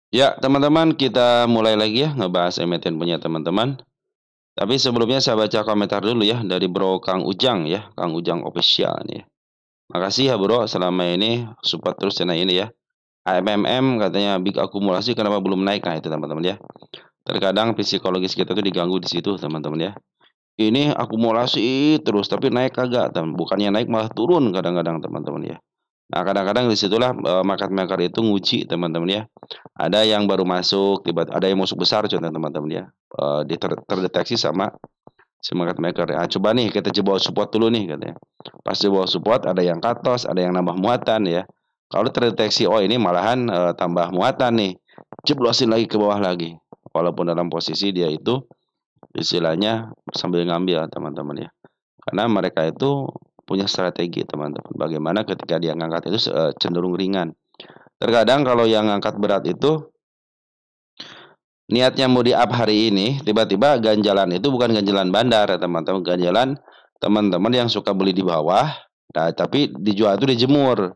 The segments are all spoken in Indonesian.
Ya, teman-teman, kita mulai lagi ya ngebahas emiten punya teman-teman. Tapi sebelumnya saya baca komentar dulu ya dari Bro Kang Ujang ya, Kang Ujang Official nih ya. Makasih ya Bro, selama ini support terus channel ini ya. AMMM katanya big akumulasi kenapa belum naik? Nah, itu teman-teman ya. Terkadang psikologis kita tuh diganggu di situ teman-teman ya. Ini akumulasi terus tapi naik kagak, bukannya naik malah turun kadang-kadang teman-teman ya. Nah, kadang-kadang disitulah market maker itu nguji teman-teman ya. Ada yang baru masuk, ada yang masuk besar contohnya teman-teman ya. Terdeteksi sama si market maker. Ah, coba nih kita coba support dulu nih katanya. Pas coba support ada yang cut loss, ada yang nambah muatan ya. Kalau terdeteksi oh ini malahan tambah muatan nih, jeblosin lagi ke bawah lagi. Walaupun dalam posisi dia itu istilahnya sambil ngambil teman-teman ya. Karena mereka itu punya strategi teman-teman. Bagaimana ketika dia ngangkat itu cenderung ringan. Terkadang kalau yang ngangkat berat itu niatnya mau di-up hari ini, tiba-tiba ganjalan itu bukan ganjalan bandar ya teman-teman, ganjalan teman-teman yang suka beli di bawah, nah tapi dijual itu dijemur.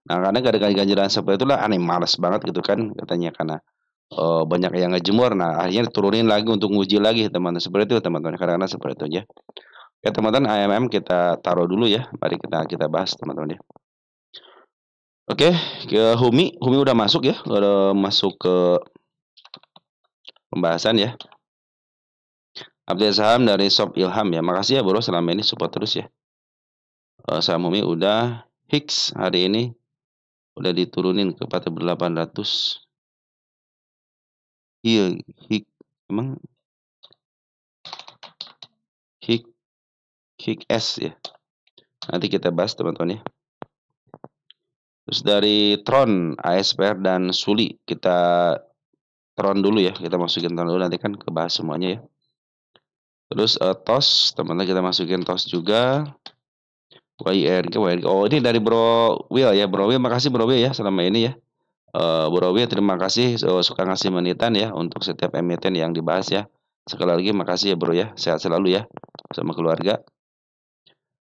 Nah karena kadang ganjalan seperti itulah aneh males banget gitu kan katanya karena banyak yang ngejemur, nah akhirnya turunin lagi untuk nguji lagi teman-teman seperti itu teman-teman karena seperti itu ya. Oke teman-teman AMM kita taruh dulu ya, mari kita bahas teman-teman ya. Oke ke Humi udah masuk ya, udah masuk ke pembahasan ya. Update saham dari Sob Ilham ya. Makasih ya bro selama ini support terus ya. Saham Umi udah Hicks hari ini udah diturunin ke 4.800. Iya, Hik emang Hik Hik S ya. Nanti kita bahas teman-teman ya. Terus dari Tron, ASPR dan Suli kita Tron dulu ya. Kita masukin Tron dulu nanti kan kebahas semuanya ya. Terus TOS, teman-teman kita masukin TOS juga. YRG. Oh ini dari Bro Will ya. Bro Will makasih Bro Will ya selama ini ya. Bro Will terima kasih suka ngasih menitan ya untuk setiap emiten yang dibahas ya. Sekali lagi makasih ya Bro ya. Sehat selalu ya sama keluarga.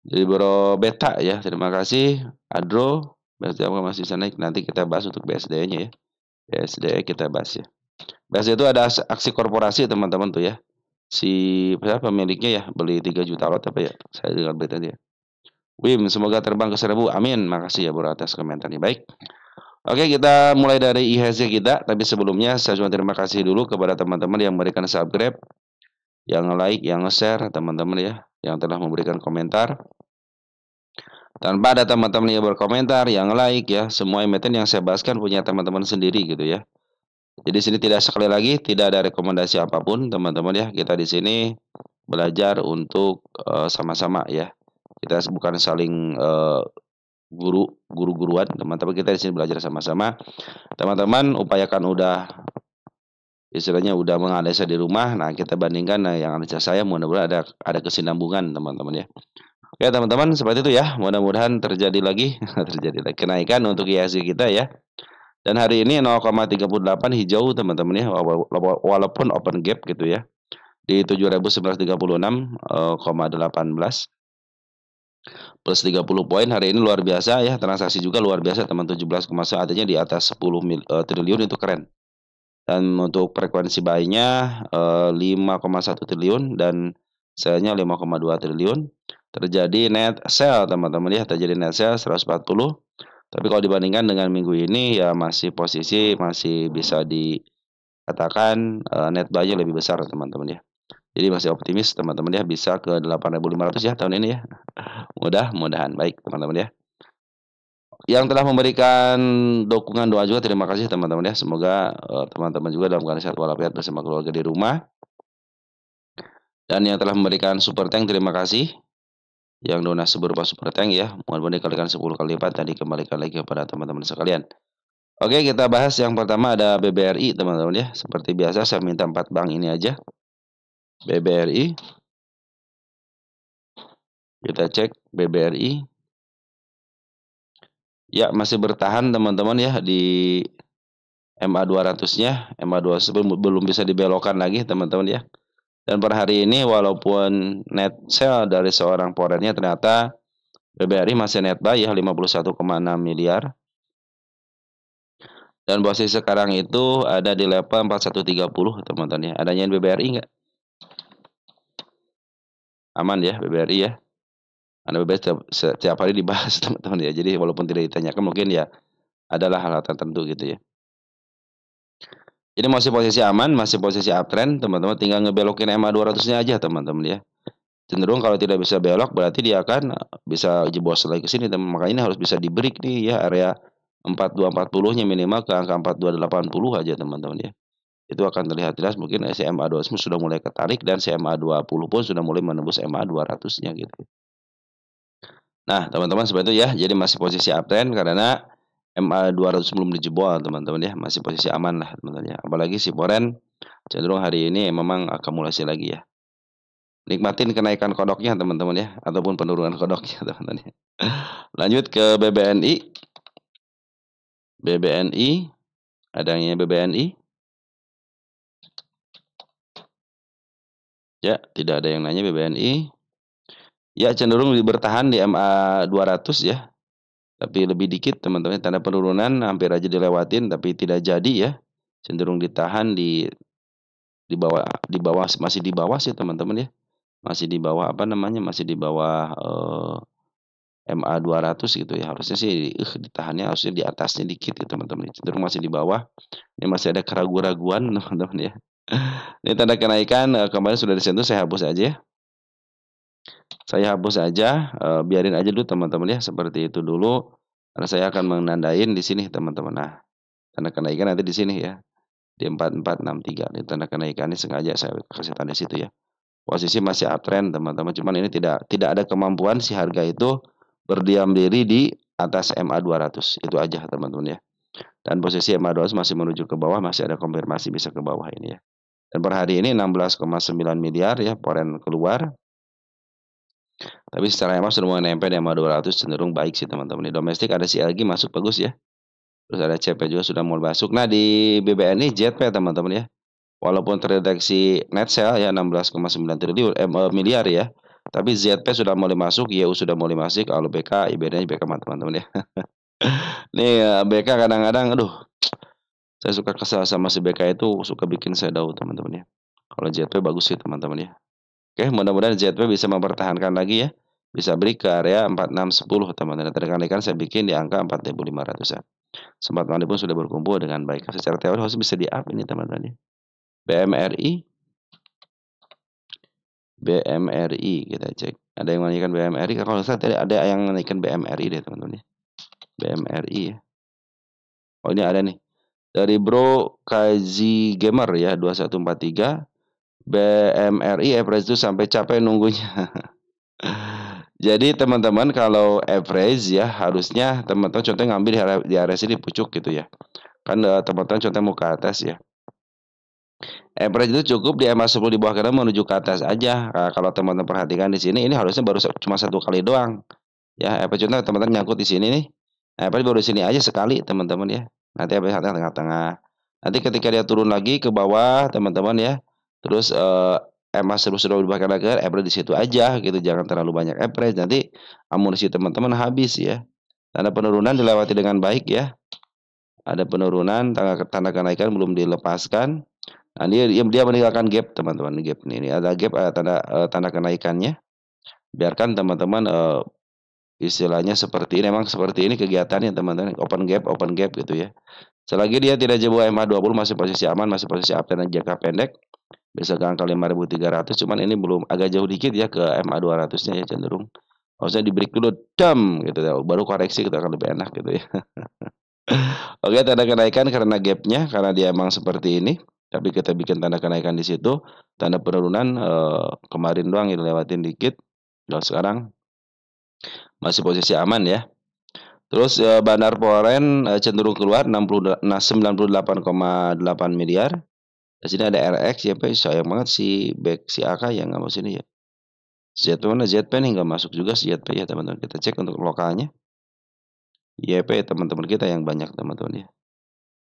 Jadi Bro Beta ya, terima kasih. Adro, BSD masih bisa naik. Nanti kita bahas untuk BSD-nya ya. BSD kita bahas ya. BSD itu ada aksi korporasi teman-teman tuh ya. Si siapa pemiliknya ya beli 3 juta lot apa ya? Saya dengar berita dia. Wim, semoga terbang ke 1000. Amin. Makasih ya Bro atas komentarnya. Baik. Oke, kita mulai dari IHSG kita. Tapi sebelumnya saya cuma terima kasih dulu kepada teman-teman yang memberikan subscribe, yang like, yang share, teman-teman ya, yang telah memberikan komentar. Tanpa ada teman-teman yang berkomentar, yang like ya, semua emiten yang saya bahaskan punya teman-teman sendiri gitu ya. Jadi sini tidak sekali lagi tidak ada rekomendasi apapun teman-teman ya. Kita di sini belajar untuk sama-sama ya. Kita bukan saling guru-guruan teman-teman, kita di sini belajar sama-sama. Teman-teman upayakan udah istilahnya udah menganalisa di rumah. Nah, kita bandingkan yang analisa saya mudah-mudahan ada kesinambungan teman-teman ya. Oke, teman-teman, seperti itu ya. Mudah-mudahan terjadi lagi terjadi lagi kenaikan untuk IHSG kita ya. Dan hari ini 0,38 hijau teman-teman ya, walaupun open gap gitu ya. Di 7.936,18 plus 30 poin hari ini luar biasa ya. Transaksi juga luar biasa teman 17,1 artinya di atas 10 triliun itu keren. Dan untuk frekuensi buy-nya 5,1 triliun dan sell-nya 5,2 triliun. Terjadi net sell teman-teman ya, terjadi net sell 140. Tapi kalau dibandingkan dengan minggu ini ya masih posisi masih bisa dikatakan net buy-nya lebih besar teman-teman ya. Jadi masih optimis teman-teman ya bisa ke 8.500 ya tahun ini ya. Mudah-mudahan baik teman-teman ya. Yang telah memberikan dukungan doa juga terima kasih teman-teman ya. Semoga teman-teman juga dalam keadaan sehat walafiat bersama keluarga di rumah. Dan yang telah memberikan super tank terima kasih. Yang donasi berupa super tank ya. Mudah-mudahan dikalikan 10 kali lipat dan dikembalikan lagi kepada teman-teman sekalian. Oke, kita bahas yang pertama ada BBRI teman-teman ya. Seperti biasa saya minta 4 bank ini aja. BBRI. Kita cek BBRI. Ya, masih bertahan teman-teman ya di MA200-nya. MA200 belum bisa dibelokkan lagi teman-teman ya. Dan per hari ini walaupun net sell dari seorang foreignnya ternyata BBRI masih net buy ya 51,6 miliar. Dan posisi sekarang itu ada di level 4130 teman-teman ya. Adanya BBRI nggak? Aman ya BBRI ya. Karena BBRI setiap hari dibahas teman-teman ya. Jadi walaupun tidak ditanyakan mungkin ya adalah hal-hal tertentu gitu ya. Jadi masih posisi aman, masih posisi uptrend teman-teman, tinggal ngebelokin MA 200-nya aja teman-teman ya. Cenderung kalau tidak bisa belok berarti dia akan bisa jebos lagi ke sini teman. Makanya ini harus bisa di-break nih ya, area 4240-nya minimal ke angka 4280 aja teman-teman ya. Itu akan terlihat jelas mungkin SMA 200 sudah mulai ketarik dan SMA 20 pun sudah mulai menembus MA 200-nya gitu. Nah, teman-teman seperti itu ya. Jadi masih posisi uptrend karena MA 200 belum dijebol teman-teman ya. Masih posisi aman lah teman-teman ya. Apalagi si Forex cenderung hari ini memang akumulasi lagi ya. Nikmatin kenaikan kodoknya teman-teman ya, ataupun penurunan kodoknya teman-teman ya. Lanjut ke BBNI. BBNI, adanya BBNI. Ya, tidak ada yang nanya BBNI. Ya, cenderung bertahan di MA 200 ya. Tapi lebih dikit teman-teman, tanda penurunan hampir aja dilewatin tapi tidak jadi ya. Cenderung ditahan di bawah masih di bawah sih teman-teman ya. Masih di bawah apa namanya? Masih di bawah MA 200 gitu ya. Harusnya sih ditahannya harusnya di atasnya dikit gitu teman-teman. Cenderung masih di bawah. Ini masih ada keraguan-raguan teman-teman ya. Ini tanda kenaikan kemarin sudah disentuh, saya hapus aja ya. Saya hapus aja, biarin aja dulu teman-teman ya, seperti itu dulu. Karena saya akan menandain di sini teman-teman. Nah, tanda kenaikan nanti di sini ya, di 4463. Ini tanda kenaikannya sengaja saya kasih tanda situ ya. Posisi masih uptrend teman-teman, cuman ini tidak ada kemampuan si harga itu berdiam diri di atas MA 200. Itu aja teman-teman ya. Dan posisi MA 200 masih menuju ke bawah, masih ada konfirmasi bisa ke bawah ini ya. Dan per hari ini 16,9 miliar ya foreign keluar. Tapi secara emang sudah mulai nempel di MA 200 cenderung baik sih teman-teman. Di domestik ada CLG masuk bagus ya. Terus ada CP juga sudah mulai masuk. Nah di BBNI JP teman-teman ya. Walaupun terdeteksi net sale ya 16,9 triliun miliar ya. Tapi ZP sudah mulai masuk, YU sudah mulai masuk, kalau BK, IBD-nya BK teman-teman ya. Nih BK kadang-kadang aduh, saya suka kesal sama si BK itu, suka bikin saya down teman-teman ya. Kalau ZP bagus sih teman-teman ya. Oke, mudah-mudahan ZP bisa mempertahankan lagi ya. Bisa break ke area 4610 teman-teman. Tadi kan saya bikin di angka 4500-an. Sempat Mandi pun sudah berkumpul dengan baik. Secara teori harus bisa di-up ini teman-teman ya. BMRI. BMRI kita cek. Ada yang menaikkan BMRI. Kalau saya tadi ada yang menaikkan BMRI deh teman-teman ya. BMRI ya. Oh ini ada nih. Dari Bro Kazi Gamer ya 2143. BMRI average itu sampai capek nunggunya. Jadi teman-teman kalau average ya harusnya teman-teman contohnya ngambil di area sini pucuk gitu ya. Kan teman-teman contohnya mau ke atas ya. Average itu cukup di MA 10 di bawah kanan menuju ke atas aja. Nah, kalau teman-teman perhatikan di sini ini harusnya baru cuma satu kali doang. Ya, average contoh teman-teman nyangkut di sini nih. Average baru di sini aja sekali teman-teman ya. Nanti average tengah-tengah. Nanti ketika dia turun lagi ke bawah teman-teman ya. Terus MA 10 sudah berubah kanan ke average di situ aja gitu. Jangan terlalu banyak average. Nanti amunisi teman-teman habis ya. Tanda penurunan dilewati dengan baik ya. Ada penurunan, tanda kenaikan belum dilepaskan. Nah, dia meninggalkan gap teman-teman, gap ini ada gap tanda kenaikannya. Biarkan teman-teman istilahnya seperti ini, memang seperti ini kegiatannya teman-teman, open gap gitu ya. Selagi dia tidak jebol MA 20 masih posisi aman, masih posisi uptrend jangka pendek. Bisa ke angka 5.300, cuman ini belum agak jauh dikit ya ke MA 200-nya ya cenderung. Harusnya di break dulu dam gitu ya, baru koreksi kita akan lebih enak gitu ya. Oke, tanda kenaikan karena gapnya, karena dia emang seperti ini. Tapi kita bikin tanda kenaikan di situ. Tanda penurunan kemarin doang yang lewatin dikit. Kalau sekarang masih posisi aman ya. Terus Bandar Foreign cenderung keluar 98,8 miliar. Di sini ada RX, YP sayang banget si AK yang nggak mau sini ya. ZP mana? ZP nih nggak masuk juga si ZP ya teman-teman. Kita cek untuk lokalnya. YP teman-teman kita yang banyak teman-teman ya.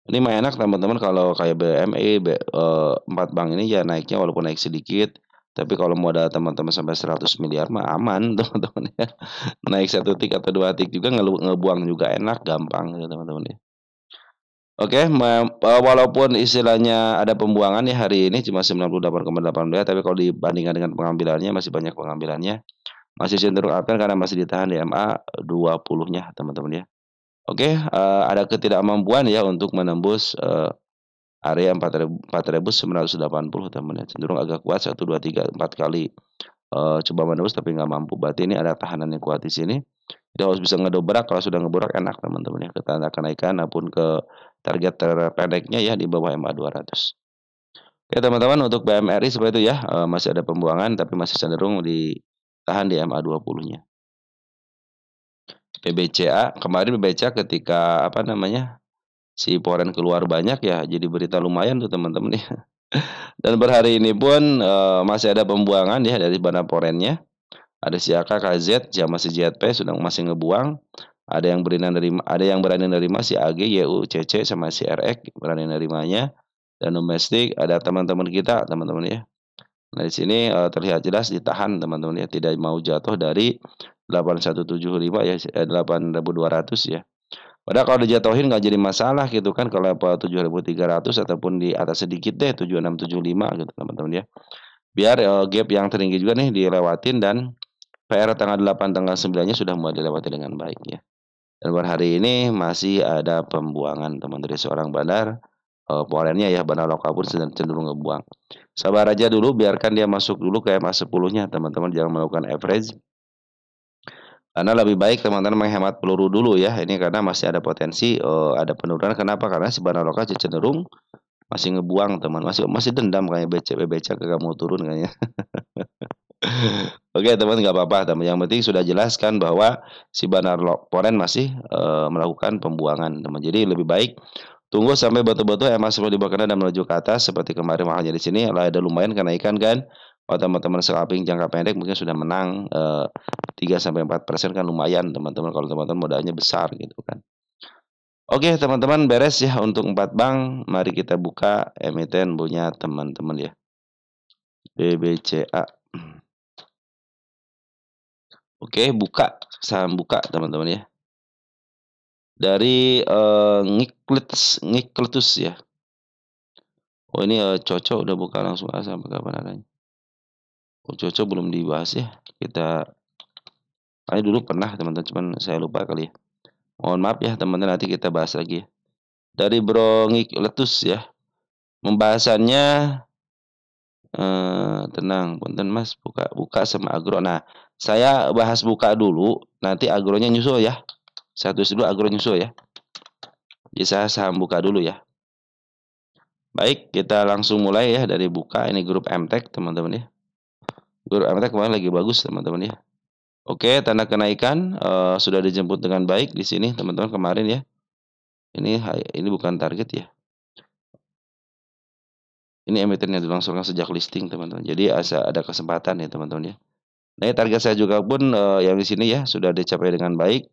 Ini mah enak teman-teman kalau kayak BMI, 4 bank ini ya naiknya walaupun naik sedikit. Tapi kalau modal teman-teman sampai 100 miliar mah aman teman-teman ya. Naik 1 tik atau 2 tik juga ngebuang juga enak, gampang ya teman-teman ya. Oke, walaupun istilahnya ada pembuangan ya hari ini cuma 98,18, tapi kalau dibandingkan dengan pengambilannya masih banyak pengambilannya, masih cenderung uptrend karena masih ditahan di MA 20-nya teman-teman ya. Oke, ada ketidakmampuan ya untuk menembus, area 4.980 teman ya, cenderung agak kuat 1, 2, 3, 4 kali, coba menembus tapi nggak mampu, berarti ini ada tekanan yang kuat di sini. Dia harus bisa ngedobrak, kalau sudah ngedobrak enak teman-teman ya, ke tanda kenaikan maupun ke target terpendeknya ya di bawah MA 200. Oke teman-teman, untuk BMRI seperti itu ya, masih ada pembuangan tapi masih cenderung ditahan di MA 20-nya. PBCA, kemarin PBCA ketika apa namanya, si Poren keluar banyak ya, jadi berita lumayan tuh teman-teman ya. Dan per hari ini pun, masih ada pembuangan ya dari Bana Porennya. Ada si AK, KZ, sama si ZP masih ngebuang. Ada yang berani nerima si AG, YU, CC, sama si RX berani nerimanya. Dan domestik ada teman-teman kita, teman-teman ya. Nah, di sini, terlihat jelas ditahan teman-teman ya, tidak mau jatuh dari 8175 ya, 8.200 ya. Padahal kalau dijatuhin nggak jadi masalah gitu kan, kalau level 7.300 ataupun di atas sedikit deh 7675 gitu teman-teman ya. Biar, gap yang tertinggi juga nih dilewatin dan PR tanggal 8, tanggal 9-nya sudah mulai dilewati dengan baik ya. Dan per hari ini masih ada pembuangan teman dari seorang bandar, porennya ya, bandar lokal pun cenderung ngebuang. Sabar aja dulu, biarkan dia masuk dulu ke MA 10-nya teman-teman, jangan melakukan average. Karena lebih baik teman-teman menghemat peluru dulu ya, ini karena masih ada potensi, ada penurunan. Kenapa? Karena si bandar lokal cenderung masih ngebuang teman, masih masih dendam kayaknya BCA kagak mau turun kayaknya. Oke teman, nggak apa-apa teman, yang penting sudah jelaskan bahwa si bandar poren masih, melakukan pembuangan teman. Jadi lebih baik tunggu sampai betul-betul MA 10 dibawah dan menuju ke atas seperti kemarin, makanya di sini lah ada lumayan kenaikan kan. Kalau teman-teman scalping jangka pendek mungkin sudah menang, 3-4% kan lumayan teman-teman, kalau teman-teman modalnya besar gitu kan. Oke teman-teman, beres ya untuk 4 bank, mari kita buka emiten punya teman-teman ya. BBCA. Oke, buka, saham buka teman-teman ya. Dari, Ngikletus ya. Oh ini, Coco udah buka langsung sampai kapan adanya. Oh Coco belum dibahas ya, kita dulu pernah teman-teman, cuman saya lupa kali ya. Mohon maaf ya teman-teman, nanti kita bahas lagi ya. Dari Bro Ngikletus ya, pembahasannya, tenang punten Mas, buka sama agro. Nah, saya bahas buka dulu, nanti agronya nyusul ya. Saya tulis dulu, agro nyusul ya. Jadi saya saham buka dulu ya. Baik, kita langsung mulai ya dari buka. Ini grup MTech teman-teman ya. Grup MTech kemarin lagi bagus teman-teman ya. Oke, tanda kenaikan, sudah dijemput dengan baik di sini teman-teman kemarin ya. Ini bukan target ya. Ini emiten yang dilangsungkan sejak listing teman-teman. Jadi ada kesempatan ya teman-teman ya. Nah, target saya juga pun, yang di sini ya sudah dicapai dengan baik.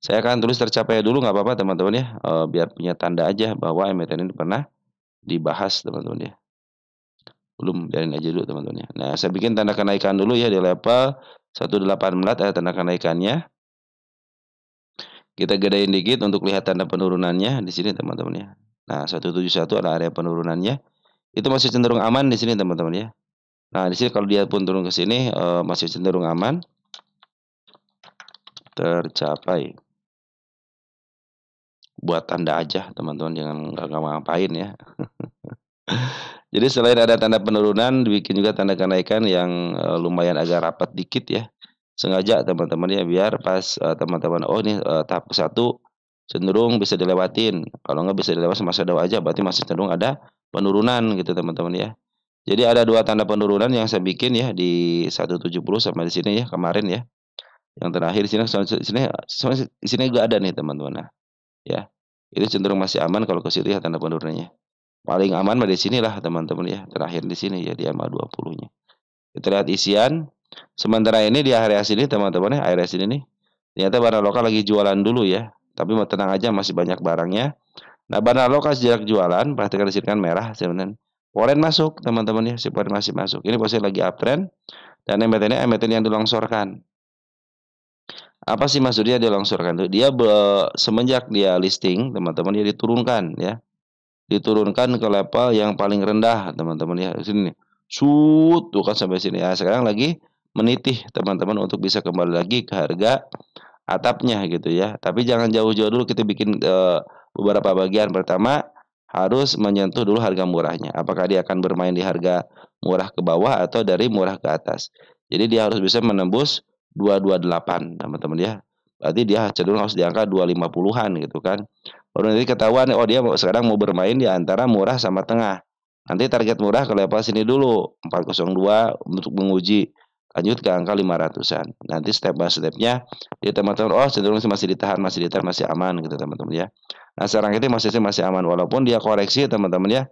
Saya akan tulis tercapai dulu nggak apa-apa teman-teman ya, biar punya tanda aja bahwa emiten ini pernah dibahas teman-teman ya. Belum, biarin aja dulu teman-teman ya. Nah, saya bikin tanda kenaikan dulu ya di level 1.18 ada tanda kenaikannya. Kita gedein dikit untuk lihat tanda penurunannya di sini teman-teman ya. Nah, 171 ada area penurunannya. Itu masih cenderung aman di sini teman-teman ya. Nah, di sini kalau dia pun turun ke sini, masih cenderung aman. Tercapai. Buat tanda aja teman-teman, jangan nggak ngapain ya. Jadi selain ada tanda penurunan, dibikin juga tanda kenaikan yang, lumayan agak rapat dikit ya. Sengaja teman-teman ya, biar pas, teman-teman, oh ini, tahap ke-1 cenderung bisa dilewatin, kalau nggak bisa dilewat sama shadow aja, berarti masih cenderung ada penurunan gitu teman-teman ya. Jadi ada 2 tanda penurunan yang saya bikin ya di 170 sama di sini ya kemarin ya. Yang terakhir di sini di sini juga ada nih teman-teman. Nah, ya. Itu cenderung masih aman kalau ke situ ya tanda penurunannya. Paling aman mah di sinilah teman-teman ya, terakhir di sini ya di MA 20-nya. Kita lihat isian, sementara ini di area sini teman-teman ya, area sini nih, ternyata barang lokal lagi jualan dulu ya, tapi mau tenang aja masih banyak barangnya. Nah, barang lokal sejak jualan, perhatikan di sini kan merah teman-teman. Poren masuk teman-teman ya, si poren masih masuk. Ini posisi lagi uptrend dan emiten yang dilongsorkan. Apa sih maksudnya dilongsorkan tuh? Semenjak dia listing, teman-teman, dia diturunkan ya. Diturunkan ke level yang paling rendah, teman-teman ya. Sini nih. Tuh kan sampai sini. Ya, sekarang lagi menitih teman-teman untuk bisa kembali lagi ke harga atapnya gitu ya. Tapi jangan jauh-jauh dulu kita bikin beberapa bagian. Pertama harus menyentuh dulu harga murahnya. Apakah dia akan bermain di harga murah ke bawah atau dari murah ke atas. Jadi dia harus bisa menembus 228 teman-teman ya. Berarti dia cenderung harus di angka 250-an gitu kan. Baru nanti ketahuan oh dia sekarang mau bermain di antara murah sama tengah. Nanti target murah ke level sini dulu 402 untuk menguji lanjut ke angka 500-an. Nanti step by stepnya jadi teman-teman oh cenderung masih ditahan, masih aman gitu teman-teman ya. Nah sekarang itu masih aman walaupun dia koreksi teman-teman ya.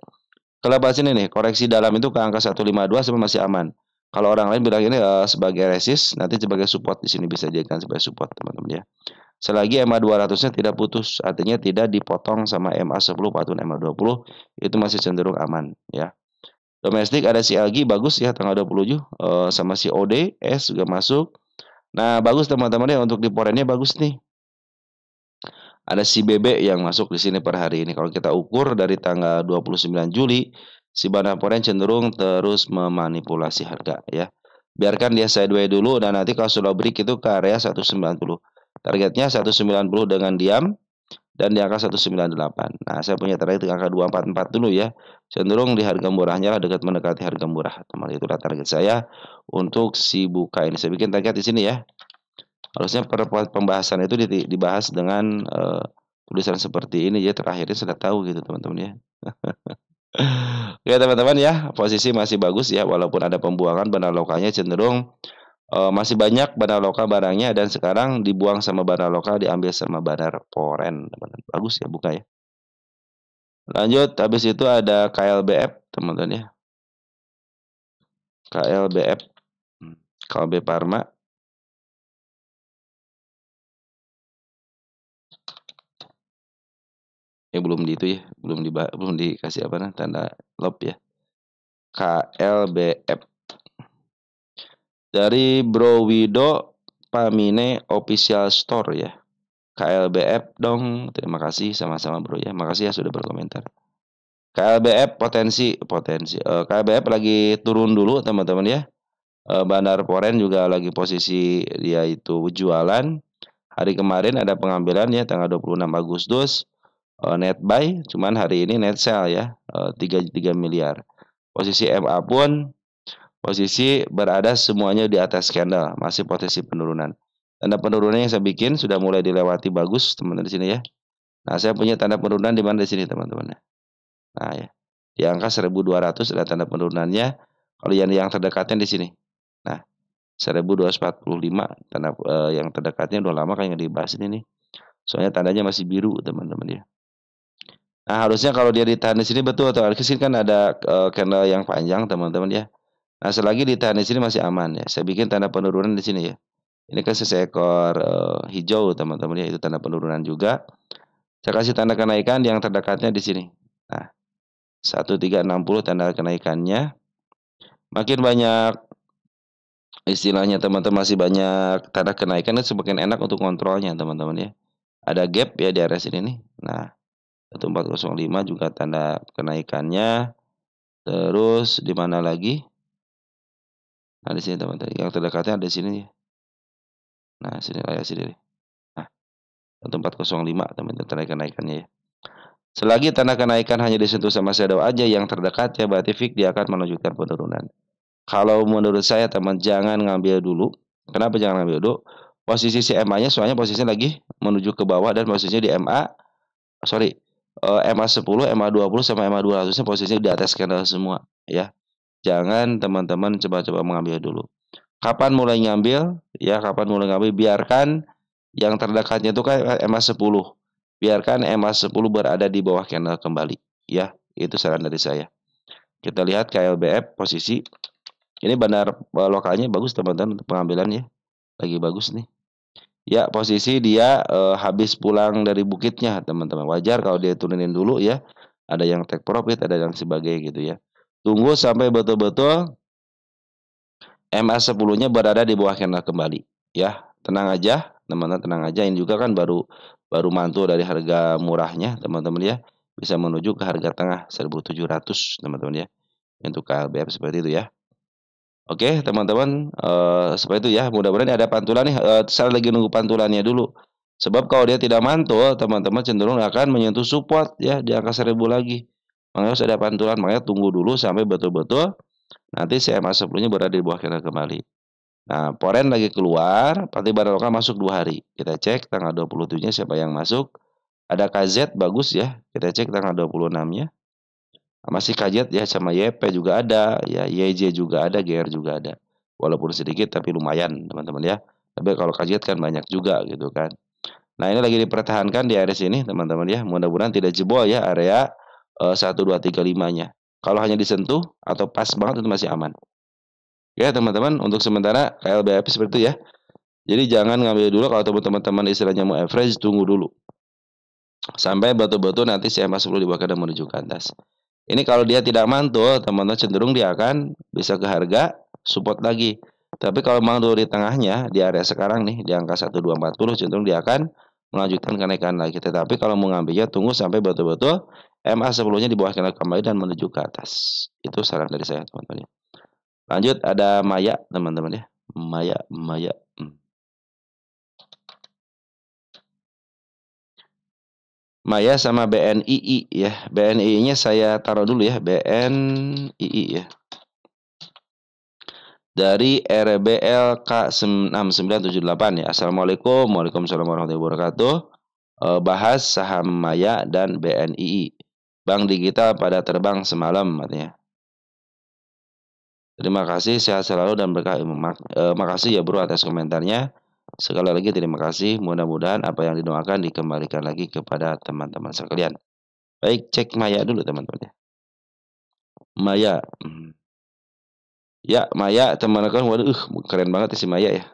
Kalau bahas ini nih koreksi dalam itu ke angka 152 sebenarnya masih aman. Kalau orang lain bilang ini sebagai resist, nanti sebagai support di sini bisa dijadikan sebagai support teman-teman ya. Selagi MA 200-nya tidak putus, artinya tidak dipotong sama MA 10 ataupun MA 20, itu masih cenderung aman ya. Domestik ada si LG bagus ya tanggal 27 sama si OD S juga masuk. Nah, bagus teman-teman ya untuk di porennya bagus nih. Ada si BB yang masuk di sini per hari ini. Kalau kita ukur dari tanggal 29 Juli, si Bandar Poren cenderung terus memanipulasi harga ya. Biarkan dia sideways dulu dan nanti kalau sudah break itu ke area 190. Targetnya 190 dengan diam dan di angka 198. Nah, saya punya target di angka 244 dulu ya. Cenderung di harga murahnya lah dekat mendekati harga murah. Teman itulah target saya untuk si buka ini. Saya bikin target di sini ya. Harusnya pembahasan itu dibahas dengan tulisan seperti ini ya terakhirnya sudah tahu gitu teman-teman ya. Oke teman-teman ya, posisi masih bagus ya walaupun ada pembuangan bandar lokalnya cenderung masih banyak bandar lokal barangnya dan sekarang dibuang sama bandar lokal diambil sama bandar foreign teman-teman. Bagus ya buka ya. Lanjut habis itu ada KLBF teman-teman ya. KLBF KLB Pharma. Belum di itu ya, belum dikasih apa nah tanda love ya. KLBF dari Bro Wido Pamine Official Store ya. KLBF dong, terima kasih sama-sama bro ya, makasih ya sudah berkomentar. KLBF potensi KLBF lagi turun dulu teman-teman ya. Bandar Poren juga lagi posisi dia itu jualan. Hari kemarin ada pengambilan ya tanggal 26 Agustus net buy, cuman hari ini net sell ya 3 miliar. Posisi MA pun posisi berada semuanya di atas candle, masih posisi penurunan. Tanda penurunan yang saya bikin sudah mulai dilewati bagus teman-teman di sini ya. Nah, saya punya tanda penurunan di mana di sini teman-teman. Nah, ya. Di angka 1200 ada tanda penurunannya. Kalau yang terdekatnya di sini. Nah, 1245 tanda yang terdekatnya udah lama kayak dibahas ini nih. Soalnya tandanya masih biru teman-teman ya. Nah, harusnya kalau dia ditahan di sini betul atau di sini kan ada candle yang panjang teman-teman ya. Nah, selagi ditahan di sini masih aman ya. Saya bikin tanda penurunan di sini ya. Ini kan seekor hijau teman-teman ya, itu tanda penurunan juga. Saya kasih tanda kenaikan yang terdekatnya di sini. Nah, 1360 tanda kenaikannya. Makin banyak istilahnya teman-teman masih banyak tanda kenaikan itu semakin enak untuk kontrolnya teman-teman ya. Ada gap ya di area sini nih. Nah, 1405 juga tanda kenaikannya. Terus di mana lagi? Nah, di sini teman-teman. Yang terdekatnya ada di sini. Nah, sini kayak sini. Nah, 1405 teman-teman tanda kenaikannya ya. Selagi tanda kenaikan hanya disentuh sama shadow aja yang terdekat ya berarti fix dia akan menunjukkan penurunan. Kalau menurut saya teman jangan ngambil dulu. Kenapa jangan ngambil dulu? Posisi si MA-nya soalnya posisinya lagi menuju ke bawah dan posisinya di MA MA 10, MA 20 sama MA 200-nya posisinya di atas candle semua ya. Jangan teman-teman coba-coba mengambil dulu. Kapan mulai ngambil? Ya, kapan mulai ngambil biarkan yang terdekatnya itu kan MA 10. Biarkan MA 10 berada di bawah candle kembali ya. Itu saran dari saya. Kita lihat KLBF posisi ini bandar lokalnya bagus teman-teman untuk pengambilan ya. Lagi bagus nih. Ya, posisi dia habis pulang dari bukitnya teman-teman. Wajar kalau dia turunin dulu ya. Ada yang take profit, ada yang sebagainya gitu ya. Tunggu sampai betul-betul MA 10-nya berada di bawah candle kembali. Ya, tenang aja. teman-teman tenang aja. Ini juga kan baru mantul dari harga murahnya teman-teman ya. Bisa menuju ke harga tengah 1.700 teman-teman ya. Untuk KLBF seperti itu ya. Oke teman-teman, seperti itu ya. Mudah-mudahan ada pantulan nih. Saya lagi nunggu pantulannya dulu. Sebab kalau dia tidak mantul, teman-teman cenderung akan menyentuh support ya di angka 1.000 lagi. Makanya harus ada pantulan. Makanya tunggu dulu sampai betul-betul nanti si EMA 10-nya berada di bawah candle kembali. Nah, Foreign lagi keluar, berarti barang lokal masuk 2 hari. Kita cek tanggal 27-nya siapa yang masuk. Ada KZ bagus ya. Kita cek tanggal 26-nya. Masih KZ ya, sama YP juga ada, ya YJ juga ada, GR juga ada. Walaupun sedikit tapi lumayan, teman-teman ya. Tapi kalau KZ kan banyak juga gitu kan. Nah, ini lagi dipertahankan di area sini, teman-teman ya. Mudah-mudahan tidak jebol ya area 1 2 3 5-nya. Kalau hanya disentuh atau pas banget itu masih aman. Ya, teman-teman, untuk sementara KLBF seperti itu ya. Jadi jangan ngambil dulu kalau teman-teman istilahnya mau average, tunggu dulu. Sampai betul-betul nanti si EMA 10 di bawah dan menuju ke atas. Ini kalau dia tidak mantul, teman-teman cenderung dia akan bisa ke harga support lagi. Tapi kalau mantul di tengahnya, di area sekarang nih, di angka 1240, cenderung dia akan melanjutkan kenaikan lagi. Tetapi kalau mau ngambilnya, tunggu sampai betul-betul MA 10-nya di bawah kembali dan menuju ke atas. Itu saran dari saya, teman-teman. Lanjut ada Maya, teman-teman ya. Maya. Maya sama BNII ya. BNII-nya saya taruh dulu ya. BNII ya. Dari RBL K6978 ya. Assalamualaikum. Waalaikumsalam warahmatullahi wabarakatuh. Bahas saham Maya dan BNII. Bank digital pada terbang semalam katanya. Terima kasih, sehat selalu dan berkah. Makasih ya bro atas komentarnya. Sekali lagi terima kasih. Mudah-mudahan apa yang didoakan dikembalikan lagi kepada teman-teman sekalian. Baik, cek Maya dulu teman-teman ya. Maya. Ya, Maya teman-teman. Waduh, keren banget si Maya ya.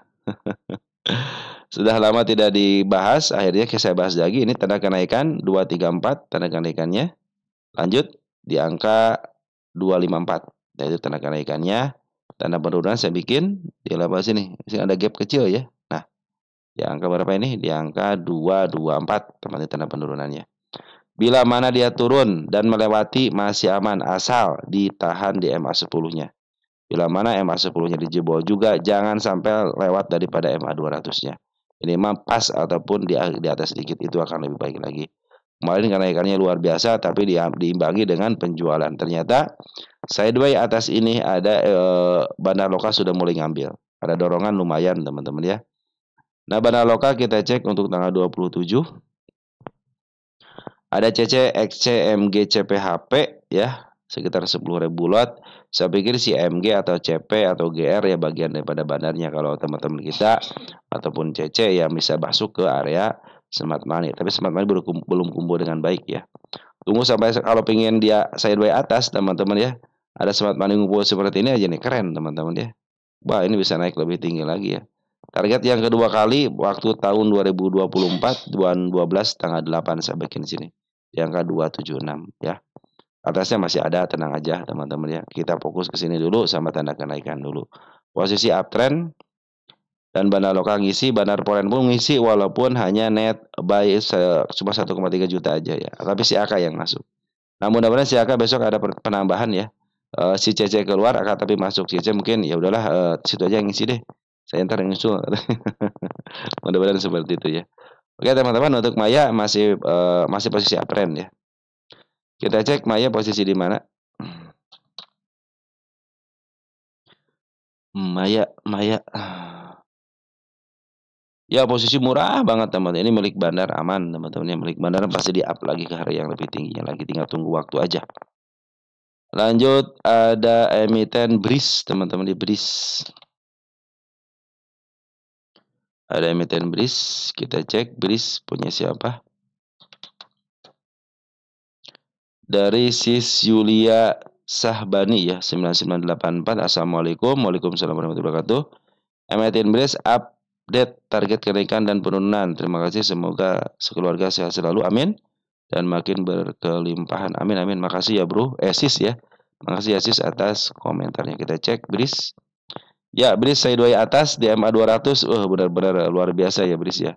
Sudah lama tidak dibahas, akhirnya saya bahas lagi. Ini tanda kenaikan 234, tanda kenaikannya. Lanjut di angka 254. Nah, itu tanda kenaikannya. Tanda penurunan saya bikin di level sini. Di sini ada gap kecil ya. Nah, di angka berapa ini? Di angka 224, teman-teman, tanda penurunannya. Bila mana dia turun dan melewati masih aman asal ditahan di MA 10-nya. Bila mana MA 10-nya dijebol juga jangan sampai lewat daripada MA 200-nya. Ini mah pas ataupun di atas sedikit itu akan lebih baik lagi. Kemarin kenaikannya luar biasa tapi diimbangi dengan penjualan. Ternyata sideways atas ini ada bandar lokal sudah mulai ngambil. Ada dorongan lumayan teman-teman ya. Nah, bandar lokal kita cek untuk tanggal 27. Ada CC, XC, MG, CPHP ya, sekitar 10.000 lot. Saya pikir si MG atau CP atau GR ya bagian daripada bandarnya kalau teman-teman kita ataupun CC yang bisa masuk ke area smart money. Tapi smart money belum kumpul dengan baik ya. Tunggu sampai kalau pengen dia sideways atas teman-teman ya. Ada smart money ngumpul seperti ini aja nih keren teman-teman ya. Wah, ini bisa naik lebih tinggi lagi ya. Target yang kedua kali waktu tahun 2024 bulan 12 tanggal 8 saya bikin sini. Di angka 276 ya. Atasnya masih ada, tenang aja teman-teman ya. Kita fokus ke sini dulu sama tanda kenaikan dulu. Posisi uptrend dan bandar lokal ngisi, bandar foreign pun ngisi walaupun hanya net buy cuma 1,3 juta aja ya. Tapi si AK yang masuk. Nah, mudah-mudahan si AK besok ada penambahan ya. Si CC keluar AK tapi masuk. CC mungkin ya udahlah situ aja yang ngisi deh. Saya ntar nyusul. Mudah-mudahan seperti itu ya. Oke teman-teman, untuk Maya masih posisi uptrend ya. Kita cek Maya posisi di mana. Maya. Ya posisi murah banget teman-teman. Ini milik bandar aman teman-teman. Ini milik bandar pasti di up lagi ke harga yang lebih tingginya lagi. Tinggal tunggu waktu aja. Lanjut ada emiten BRIS teman-teman di BRIS. Ada emiten BRIS. Kita cek BRIS punya siapa. Dari Sis Yulia Sahbani ya 9984. Assalamualaikum. Waalaikumsalam warahmatullahi wabarakatuh. Emiten BRIS update target kenaikan dan penurunan. Terima kasih, semoga sekeluarga sehat selalu, amin, dan makin berkelimpahan, amin. Makasih ya bro, Sis ya, makasih ya Sis atas komentarnya. Kita cek BRIS. Ya, BRIS sideways atas di MA 200. Benar-benar luar biasa ya BRIS ya.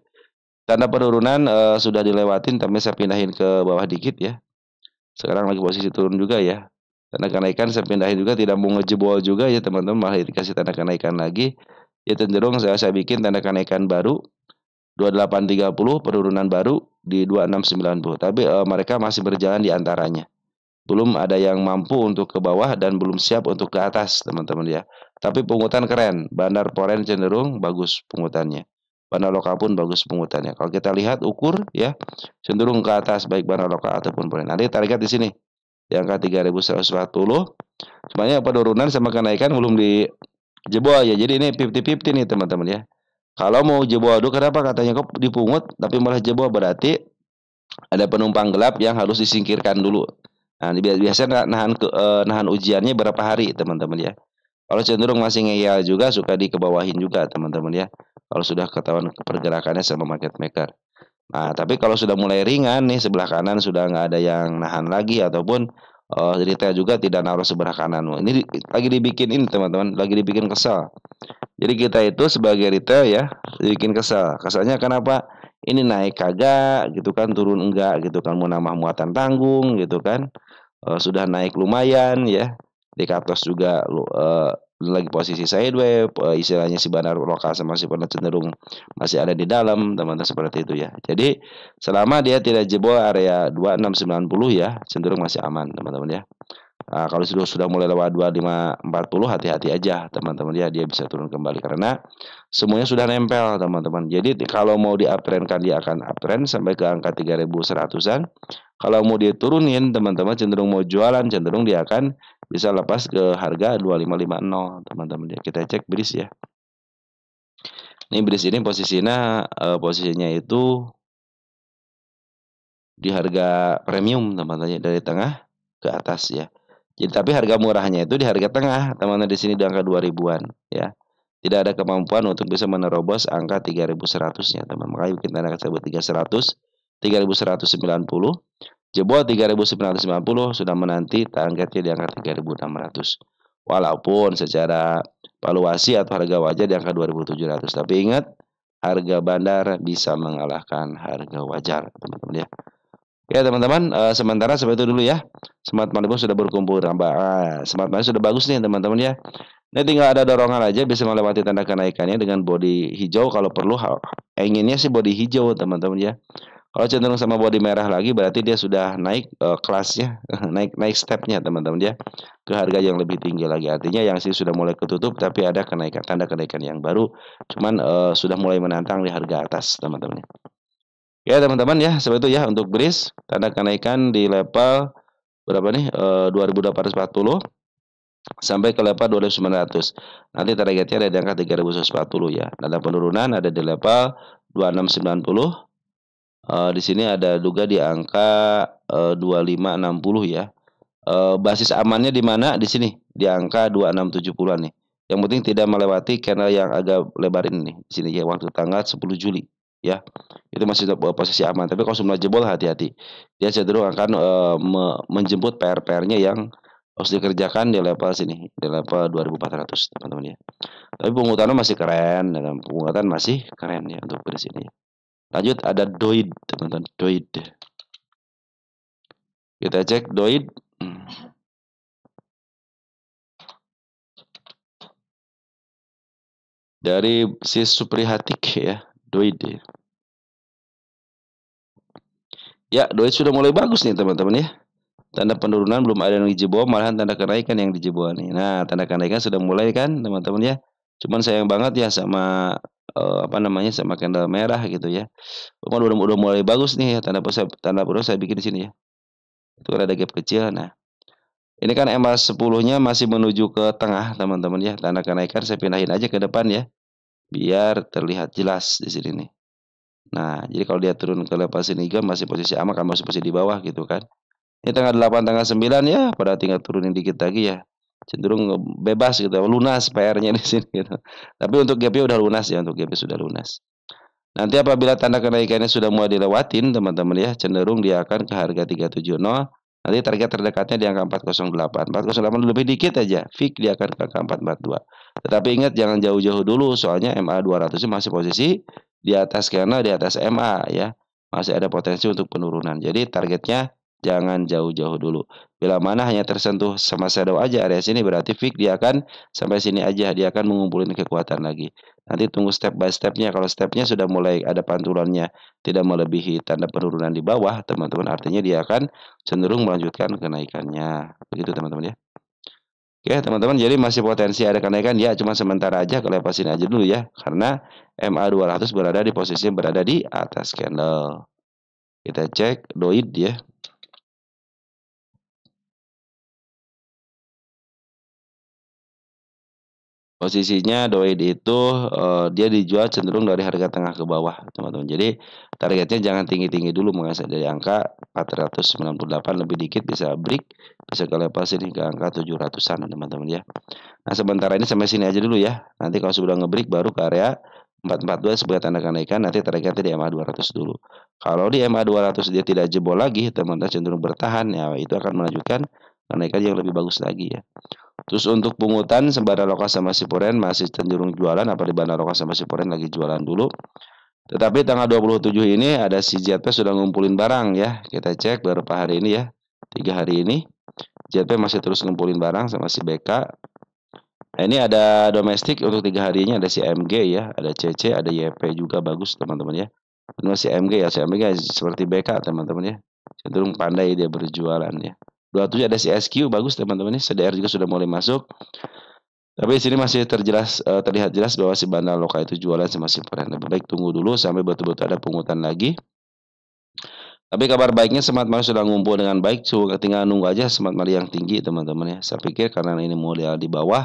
Tanda penurunan sudah dilewatin, tapi saya pindahin ke bawah dikit ya. Sekarang lagi posisi turun juga ya. Tanda kenaikan saya pindahin juga, tidak mau ngejebol juga ya teman-teman, malah dikasih tanda kenaikan lagi. Ya cenderung saya bikin tanda kenaikan baru 2830, penurunan baru di 2690. Tapi mereka masih berjalan di antaranya. Belum ada yang mampu untuk ke bawah dan belum siap untuk ke atas, teman-teman ya. Tapi pungutan keren. Bandar Poren cenderung bagus pungutannya. Bandar lokal pun bagus pungutannya. Kalau kita lihat ukur ya, cenderung ke atas baik bandar lokal ataupun Poren. Nanti target di sini di angka 3140. Sebenarnya penurunan sama kenaikan belum dijebol ya. Jadi ini 50-50 nih teman-teman ya. Kalau mau jebol dulu, kenapa katanya kok dipungut tapi malah jebol, berarti ada penumpang gelap yang harus disingkirkan dulu. Nah, biasanya nahan ujiannya berapa hari, teman-teman ya. Kalau cenderung masih ngeyel juga, suka dikebawahin juga, teman-teman ya. Kalau sudah ketahuan pergerakannya sama market maker. Nah, tapi kalau sudah mulai ringan nih, sebelah kanan sudah nggak ada yang nahan lagi, ataupun retail juga tidak naruh sebelah kanan. Ini lagi dibikin ini, teman-teman, lagi dibikin kesal. Jadi kita itu sebagai retail ya, bikin kesal. Kesalnya kenapa? Ini naik kagak gitu kan, turun enggak gitu kan, mau nambah muatan tanggung gitu kan. Sudah naik lumayan ya. Di Kaptos juga lagi posisi sideways, istilahnya si bandar lokal sama si bandar cenderung masih ada di dalam, teman-teman, seperti itu ya. Jadi selama dia tidak jebol area 2690 ya, cenderung masih aman, teman-teman ya. Nah, kalau sudah mulai lewat 2540, hati-hati aja teman-teman ya, dia bisa turun kembali karena semuanya sudah nempel, teman-teman. Jadi kalau mau di-uptrendkan, dia akan uptrend sampai ke angka 3100-an. Kalau mau diturunin, teman-teman, cenderung mau jualan, cenderung dia akan bisa lepas ke harga 2550, teman-teman ya. Kita cek BRIS ya. Ini BRIS ini posisinya itu di harga premium, teman-teman, dari tengah ke atas ya. Jadi tapi harga murahnya itu di harga tengah, teman-teman, di sini di angka 2000-an ya. Tidak ada kemampuan untuk bisa menerobos angka 3100-nya, teman. Makanya bikin tanda sebut 3100, 3190. Jebol 3990 sudah menanti targetnya di angka 3600. Walaupun secara valuasi atau harga wajar di angka 2700, tapi ingat harga bandar bisa mengalahkan harga wajar, teman-teman ya. Ya teman-teman, sementara seperti itu dulu ya. Smart Money sudah berkumpul tambah. Smart Money sudah bagus nih teman-teman ya. Ini tinggal ada dorongan aja bisa melewati tanda kenaikannya dengan body hijau. Kalau perlu, inginnya sih body hijau, teman-teman ya. Kalau cenderung sama body merah lagi, berarti dia sudah naik kelasnya, naik stepnya, teman-teman ya, ke harga yang lebih tinggi lagi. Artinya yang sih sudah mulai ketutup, tapi ada tanda kenaikan yang baru. Cuman sudah mulai menantang di harga atas, teman-teman. Ya teman-teman ya, seperti itu ya untuk BRIS, tanda kenaikan di level berapa nih? 2840 sampai ke level 2900. Nanti targetnya ada di angka 3140 ya. Ada penurunan ada di level 2690. Di sini ada juga di angka 2560 ya. Basis amannya di mana? Di sini di angka 2670-an nih. Yang penting tidak melewati candle yang agak lebar ini nih. Di sini ya, waktu tanggal 10 Juli ya. Itu masih posisi aman. Tapi kalau semua jebol, hati-hati. Dia cenderung akan menjemput PR-PR-nya yang harus dikerjakan di level sini, di level 2400, teman-teman ya. Tapi pungutannya masih keren, dan pungutan masih keren ya untuk di sini. Lanjut ada DOID, teman-teman, DOID. Kita cek DOID. Dari si Suprihatik ya, DOID. Ya, DOID sudah mulai bagus nih, teman-teman ya. Tanda penurunan belum ada yang dijebol, malahan tanda kenaikan yang dijebol nih. Nah, tanda kenaikan sudah mulai kan, teman-teman ya. Cuman sayang banget ya sama sama candle merah gitu ya. Udah mulai bagus nih ya, tanda penurunan saya bikin di sini ya. Itu ada gap kecil. Nah, ini kan MA 10-nya masih menuju ke tengah, teman-teman ya. Tanda kenaikan saya pindahin aja ke depan ya, biar terlihat jelas di sini nih. Nah, jadi kalau dia turun ke level sini juga masih posisi aman, kan masih posisi di bawah gitu kan. Ini tanggal 8, tanggal 9 ya, pada tinggal turunin dikit lagi ya. Cenderung bebas gitu, lunas PR-nya di sini gitu. Tapi untuk gap-nya udah lunas ya, untuk gap-nya sudah lunas. Nanti apabila tanda kenaikannya sudah mulai dilewatin, teman-teman ya, cenderung dia akan ke harga 370. Nanti target terdekatnya di angka 408. 408 lebih dikit aja, fix dia akan ke angka 442. Tetapi ingat jangan jauh-jauh dulu, soalnya MA 200 masih posisi di atas karena di atas MA ya. Masih ada potensi untuk penurunan. Jadi targetnya jangan jauh-jauh dulu. Bila mana hanya tersentuh sama shadow aja area sini, berarti fix dia akan sampai sini aja, dia akan mengumpulin kekuatan lagi. Nanti tunggu step by stepnya. Kalau stepnya sudah mulai ada pantulannya tidak melebihi tanda penurunan di bawah, teman-teman, artinya dia akan cenderung melanjutkan kenaikannya. Begitu teman-teman ya. Oke teman-teman, jadi masih potensi ada kenaikan ya, cuma sementara aja, kalau lepasin aja dulu ya, karena MA 200 berada di posisi yang berada di atas candle. Kita cek doid ya. Posisinya doid itu dia dijual cenderung dari harga tengah ke bawah, teman-teman. Jadi targetnya jangan tinggi-tinggi dulu, mengasah dari angka 498 lebih dikit bisa break, bisa ke level sini ke angka 700-an, teman-teman ya. Nah, sementara ini sampai sini aja dulu ya. Nanti kalau sudah ngebreak baru ke area 442 sebagai tanda kenaikan, nanti targetnya di MA 200 dulu. Kalau di MA 200 dia tidak jebol lagi, teman-teman, cenderung bertahan ya, itu akan melanjutkan kenaikan yang lebih bagus lagi ya. Terus untuk pungutan Sembara Loka sama Siporen masih cenderung jualan, apa di Banda Loka sama Siporen lagi jualan dulu. Tetapi tanggal 27 ini ada si JP sudah ngumpulin barang ya. Kita cek beberapa hari ini ya. 3 hari ini JP masih terus ngumpulin barang sama si BK. Nah, ini ada domestik untuk 3 hari ini, ada si MG ya, ada CC, ada YP juga bagus teman-teman ya. Ini masih MG ya, si MG seperti BK teman-teman ya. Cenderung pandai dia berjualan ya. 27 ada si SQ bagus teman-teman ya. CDR juga sudah mulai masuk. Tapi di sini masih terlihat jelas bahwa si Banda Loka itu jualan sama si Peren. Lebih baik tunggu dulu sampai betul-betul ada pungutan lagi. Tapi kabar baiknya Smart Money sudah ngumpul dengan baik, tinggal nunggu aja Smart Money yang tinggi teman-teman ya. Saya pikir karena ini modal di bawah,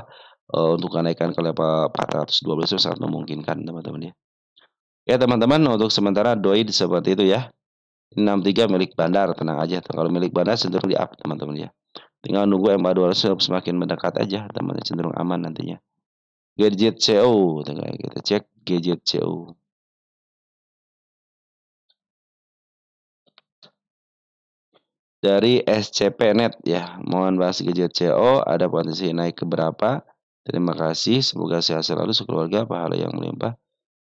untuk kenaikan ke level 412 itu sangat memungkinkan teman-teman ya. Ya teman-teman, untuk sementara doi seperti itu ya. 63 milik Bandar, tenang aja. Kalau milik Bandar cenderung di up teman-teman ya. Tinggal nunggu MA 200 semakin mendekat aja, teman-teman, cenderung aman nantinya. Gadget CO, kita cek gadget CO. Dari SCP Net ya, mohon bahas gadget CO, ada potensi naik ke berapa? Terima kasih, semoga sehat selalu sekeluarga, pahala yang melimpah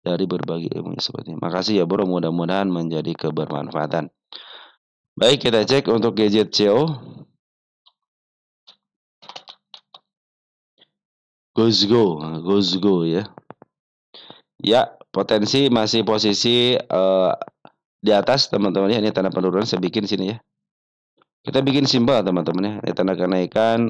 dari berbagi ilmu seperti ini. Makasih ya bro, mudah-mudahan menjadi kebermanfaatan. Baik, kita cek untuk gadget CO. Goes go ya. Ya, potensi masih posisi di atas teman-teman ya. Ini tanda penurunan saya bikin sini ya. Kita bikin simbol teman-teman ya. Ini tanda kenaikan,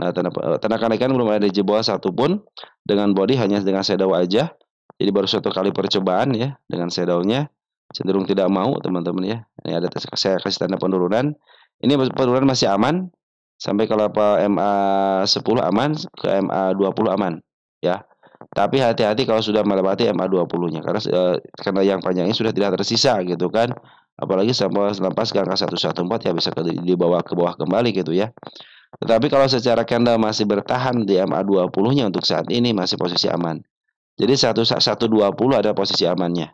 tanda kenaikan belum ada jebol satupun dengan body hanya dengan shadow aja. Jadi baru satu kali percobaan ya dengan shadownya, cenderung tidak mau teman-teman ya. Ini ada saya kasih tanda penurunan. Ini penurunan masih aman sampai ke level MA 10 aman, ke MA 20 aman ya. Tapi hati-hati kalau sudah melewati MA 20-nya karena yang panjangnya sudah tidak tersisa gitu kan. Apalagi sampai lepas ke angka 114 ya bisa dibawa ke bawah kembali gitu ya. Tetapi kalau secara candle masih bertahan di MA 20-nya untuk saat ini masih posisi aman. Jadi 120 ada posisi amannya.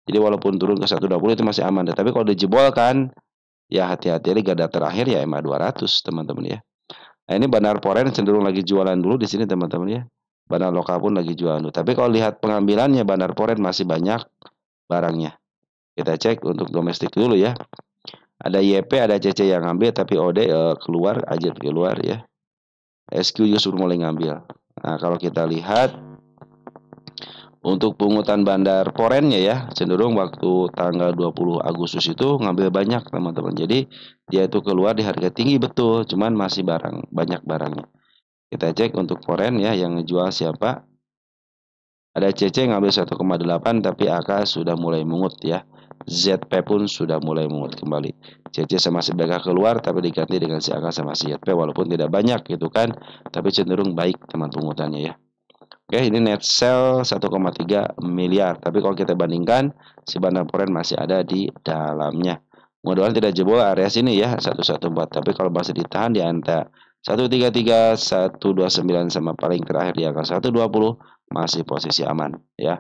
Jadi walaupun turun ke 120 itu masih aman. Tapi kalau dijebolkan ya hati-hati, garda terakhir ya MA 200 teman-teman ya. Nah, ini Bandar Poren cenderung lagi jualan dulu di sini teman-teman ya. Bandar Lokal pun lagi jualan dulu. Tapi kalau lihat pengambilannya Bandar Poren masih banyak barangnya. Kita cek untuk domestik dulu ya. Ada YP, ada CC yang ngambil, tapi OD keluar aja keluar ya. SQ juga suruh mulai ngambil. Nah, kalau kita lihat untuk pungutan Bandar Porennya ya, cenderung waktu tanggal 20 Agustus itu ngambil banyak teman-teman. Jadi dia itu keluar di harga tinggi betul, cuman masih banyak barangnya. Kita cek untuk Poren ya, yang ngejual siapa. Ada CC ngambil 1,8 tapi AK sudah mulai mungut ya. ZP pun sudah mulai mungut kembali. CC sama si BK keluar tapi diganti dengan si AK sama si ZP walaupun tidak banyak gitu kan, tapi cenderung baik teman pungutannya ya. Oke, ini net sell 1,3 miliar. Tapi kalau kita bandingkan si Bandar Poren masih ada di dalamnya. Mudah-mudahan tidak jebol area sini ya 114. Tapi kalau masih ditahan di angka 133, 129 sama paling terakhir di angka 120 masih posisi aman ya.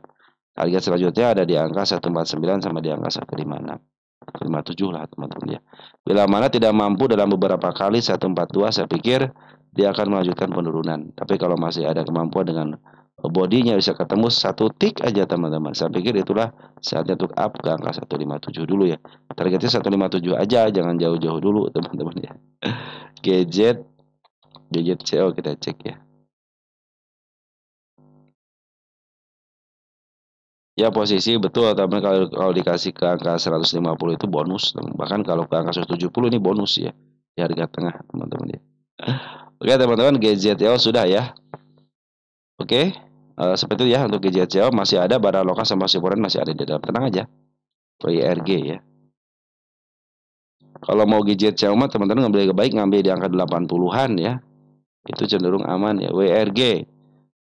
Target selanjutnya ada di angka 149 sama di angka 156. 57 lah teman-teman ya. Bila mana tidak mampu dalam beberapa kali 142, saya pikir dia akan melanjutkan penurunan. Tapi kalau masih ada kemampuan dengan bodinya bisa ketemu satu tick aja teman-teman, saya pikir itulah saatnya untuk up ke angka 157 dulu ya. Targetnya 157 aja, jangan jauh-jauh dulu teman-teman ya. Gadget CO kita cek ya. Ya posisi betul, tapi kalau dikasih ke angka 150 itu bonus, bahkan kalau ke angka 170 ini bonus ya, di harga tengah teman-teman ya. Oke teman-teman, GZCO sudah ya. Oke, seperti itu ya untuk GZCO, masih ada barang lokal sama siporan masih ada di dalam, tenang aja. WIRG ya. Kalau mau GZCO mah teman-teman ngambil di angka 80-an ya, itu cenderung aman ya. WIRG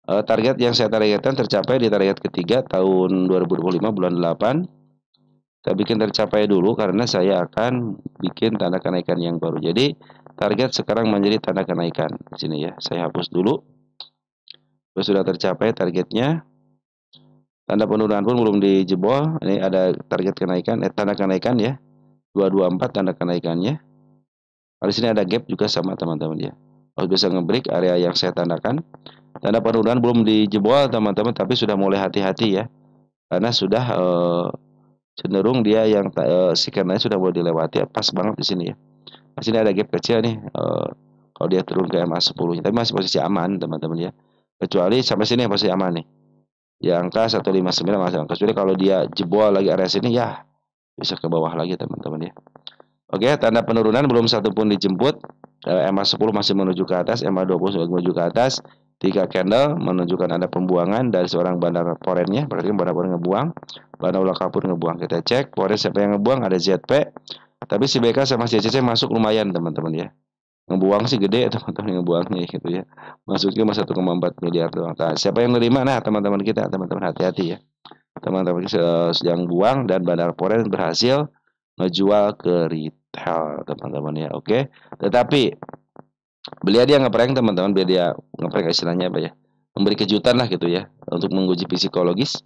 target yang saya targetkan tercapai di target ketiga tahun 2025 bulan 8. Saya bikin tercapai dulu karena saya akan bikin tanda kenaikan yang baru. Jadi target sekarang menjadi tanda kenaikan. Di sini ya, saya hapus dulu. Sudah tercapai targetnya. Tanda penurunan pun belum dijebol. Ini ada target kenaikan, tanda kenaikan ya. 224 tanda kenaikannya. Di sini ada gap juga sama teman-teman ya. Harus bisa ngebreak area yang saya tandakan. Tanda penurunan belum dijebol teman-teman, tapi sudah mulai hati-hati ya. Karena sudah cenderung dia yang sikannya sudah boleh dilewati ya, pas banget di sini ya. Di sini ada gap kecil nih, kalau dia turun ke MA10 tapi masih posisi aman teman-teman ya, kecuali sampai sini masih aman nih di angka 159 masih aman, kecuali kalau dia jebol lagi area sini ya bisa ke bawah lagi teman-teman ya. Oke, tanda penurunan belum satu pun dijemput. MA10 masih menuju ke atas, MA20 menuju ke atas. 3 candle menunjukkan ada pembuangan dari seorang bandar forennya, berarti bandar foren ngebuang. Bandar lokal pun ngebuang. Kita cek foren siapa yang ngebuang, ada ZP. Tapi si BK sama CCC masuk lumayan teman-teman ya. Ngebuang sih gede teman-teman ngebuangnya gitu ya. Masuknya cuma 1,4 miliar doang. Nah, siapa yang nerima? Nah, teman-teman kita, teman-teman hati-hati ya. Teman-teman yang buang dan bandar foren berhasil ngejual ke retail teman-teman ya. Oke. Tetapi beliau dia ngeprank teman-teman, biar dia ngeprank istilahnya apa ya, memberi kejutan lah gitu ya, untuk menguji psikologis,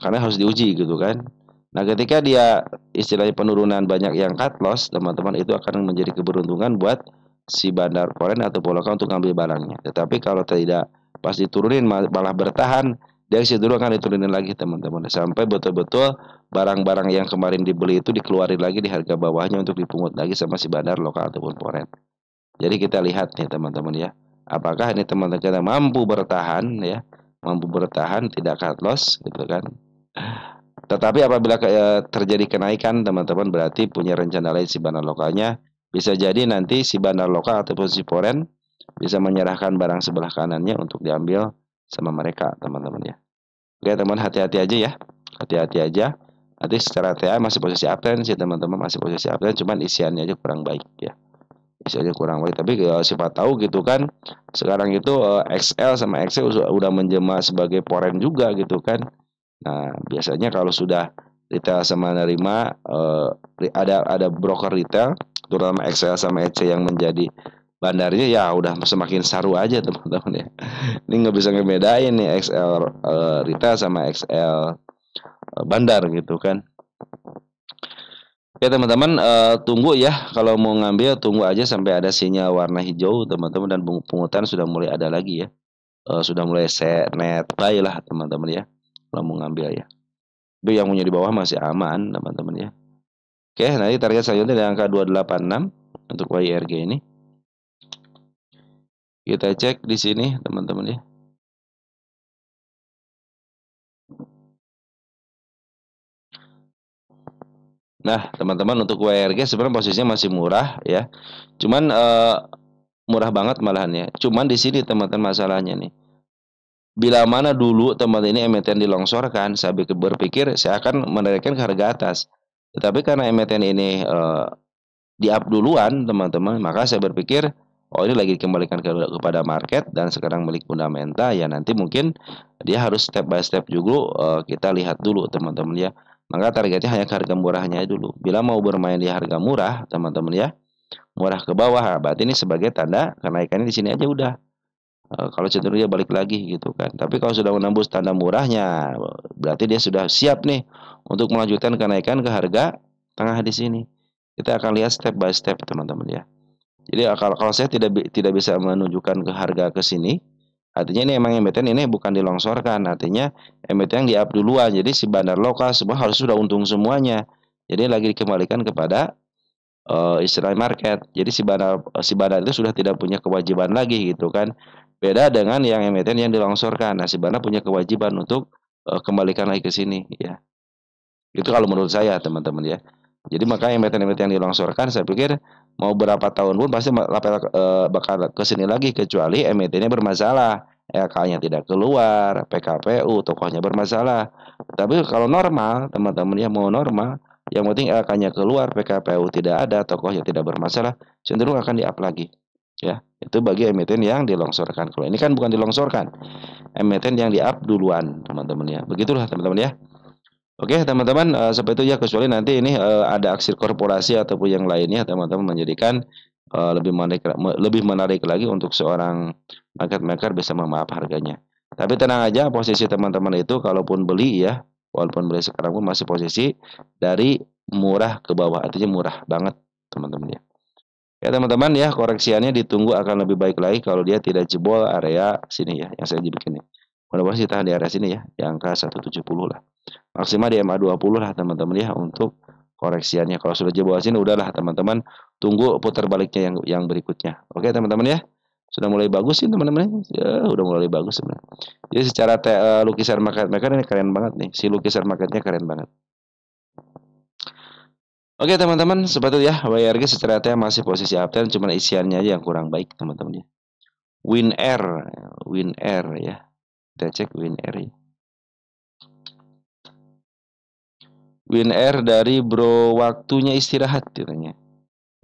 karena harus diuji gitu kan. Nah ketika dia istilahnya penurunan banyak yang cut loss teman-teman, itu akan menjadi keberuntungan buat si bandar foreign atau Polaka untuk ngambil barangnya. Tetapi kalau tidak pas diturunin malah bertahan, dia dulu akan diturunin lagi teman-teman, sampai betul-betul barang-barang yang kemarin dibeli itu dikeluarin lagi di harga bawahnya untuk dipungut lagi sama si bandar lokal ataupun foreign. Jadi kita lihat nih teman-teman ya, apakah ini teman-teman kita mampu bertahan ya, mampu bertahan tidak cut loss gitu kan. Tetapi apabila terjadi kenaikan teman-teman, berarti punya rencana lain si bandar lokalnya. Bisa jadi nanti si bandar lokal ataupun si foreign bisa menyerahkan barang sebelah kanannya untuk diambil sama mereka teman-teman ya. Oke teman, hati-hati aja ya, hati-hati aja. Nanti secara TA masih posisi uptrend sih teman-teman, masih posisi uptrend, cuman isiannya aja kurang baik ya. Isiannya kurang baik, tapi siapa tahu gitu kan, sekarang itu XL sama XL udah menjelma sebagai foreign juga gitu kan. Nah biasanya kalau sudah retail sama nerima, ada broker retail terutama XL sama EC yang menjadi bandarnya, ya udah semakin saru aja teman-teman ya. Ini nggak bisa ngebedain nih XL retail sama XL bandar gitu kan. Oke teman-teman, tunggu ya, kalau mau ngambil tunggu aja sampai ada sinyal warna hijau teman-teman, dan pungutan sudah mulai ada lagi ya, sudah mulai set net buy lah teman-teman ya, kalau mau ngambil ya. Tapi yang punya di bawah masih aman teman-teman ya. Oke, nanti target selanjutnya di angka 286 untuk YRG ini. Kita cek di sini teman-teman ya. Nah, teman-teman untuk YRG sebenarnya posisinya masih murah ya. Cuman murah banget malahan ya. Cuman di sini teman-teman masalahnya nih. Bila mana dulu teman ini emiten dilongsorkan, saya berpikir saya akan menaikkan ke harga atas. Tetapi karena emiten ini di-up duluan teman-teman, maka saya berpikir oh ini lagi dikembalikan kepada market dan sekarang milik fundamental ya, nanti mungkin dia harus step by step juga, kita lihat dulu teman-teman ya. Maka targetnya hanya ke harga murahnya dulu. Bila mau bermain di harga murah teman-teman ya, murah ke bawah, berarti ini sebagai tanda kenaikannya di sini aja udah. Kalau cenderung dia balik lagi gitu kan. Tapi kalau sudah menembus tanda murahnya, berarti dia sudah siap nih untuk melanjutkan kenaikan ke harga tengah di sini. Kita akan lihat step by step teman-teman ya. Jadi kalau saya tidak bisa menunjukkan ke harga ke sini, artinya ini emang emiten ini bukan dilongsorkan, artinya emiten yang di-up duluan. Jadi si bandar lokal semua harus sudah untung semuanya. Jadi lagi dikembalikan kepada istilah market. Jadi si bandar itu sudah tidak punya kewajiban lagi gitu kan. Beda dengan yang emiten yang dilongsorkan. Nah, si bandar punya kewajiban untuk kembalikan lagi ke sini ya. Itu kalau menurut saya teman-teman ya. Jadi maka emiten-emiten yang dilongsorkan saya pikir mau berapa tahun pun pasti bakal ke sini lagi kecuali emitennya bermasalah. LK-nya tidak keluar, PKPU, tokohnya bermasalah. Tapi kalau normal, teman-teman ya mau normal, yang penting LK-nya keluar, PKPU tidak ada, tokohnya tidak bermasalah, cenderung akan di-up lagi. Ya, itu bagi emiten yang dilongsorkan. Kalau ini kan bukan dilongsorkan, emiten yang di-up duluan, teman-teman ya. Begitulah teman-teman ya. Oke teman-teman, seperti itu ya kecuali nanti ini ada aksi korporasi ataupun yang lainnya teman-teman menjadikan lebih menarik lagi untuk seorang market maker bisa memaaf harganya. Tapi tenang aja posisi teman-teman itu kalaupun beli ya, walaupun beli sekarang pun masih posisi dari murah ke bawah, artinya murah banget teman-teman ya. Ya teman-teman ya koreksiannya ditunggu akan lebih baik lagi kalau dia tidak jebol area sini ya yang saya bikin nih. Mudah-mudahan sih tahan di area sini ya, di angka 170 lah. Maksimal di MA20 lah teman-teman ya untuk koreksiannya. Kalau sudah jebol sini udahlah teman-teman, tunggu putar baliknya yang berikutnya. Oke teman-teman ya. Sudah mulai bagus sih teman-teman. Ya, udah mulai bagus sebenarnya. Jadi secara lukisan market maker ini keren banget nih. Si lukisan marketnya keren banget. Oke teman-teman, seperti ya WRG secara masih posisi uptrend, cuma isiannya aja yang kurang baik teman-teman ya. WinR ya. Kita cek WinR ya. WinR dari bro waktunya istirahat katanya.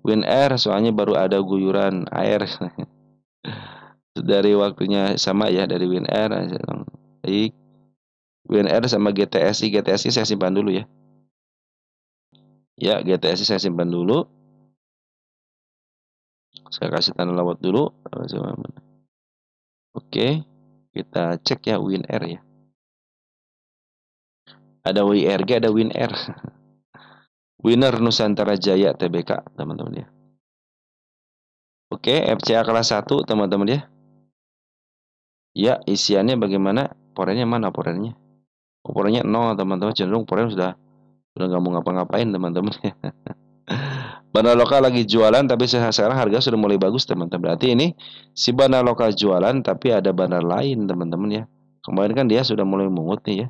WinR soalnya baru ada guyuran air. Dari waktunya sama ya dari WinR. Baik. WinR sama GTSI. GTSI saya simpan dulu ya. Ya, GTSI saya simpan dulu. Saya kasih tanda lawat dulu. Oke. Kita cek ya WinR ya. Ada WIRG, ada WinR. Winner Nusantara Jaya TBK, teman-teman ya. Oke, FCA kelas 1, teman-teman ya. Ya, isiannya bagaimana? Porennya mana porennya? Porennya 0, teman-teman. Cenderung poren sudah nggak mau ngapa-ngapain, teman-teman ya. Bandar lokal lagi jualan, tapi sekarang harga sudah mulai bagus, teman-teman. Berarti ini si bandar lokal jualan, tapi ada bandar lain, teman-teman ya. Kemarin kan dia sudah mulai mungut nih ya.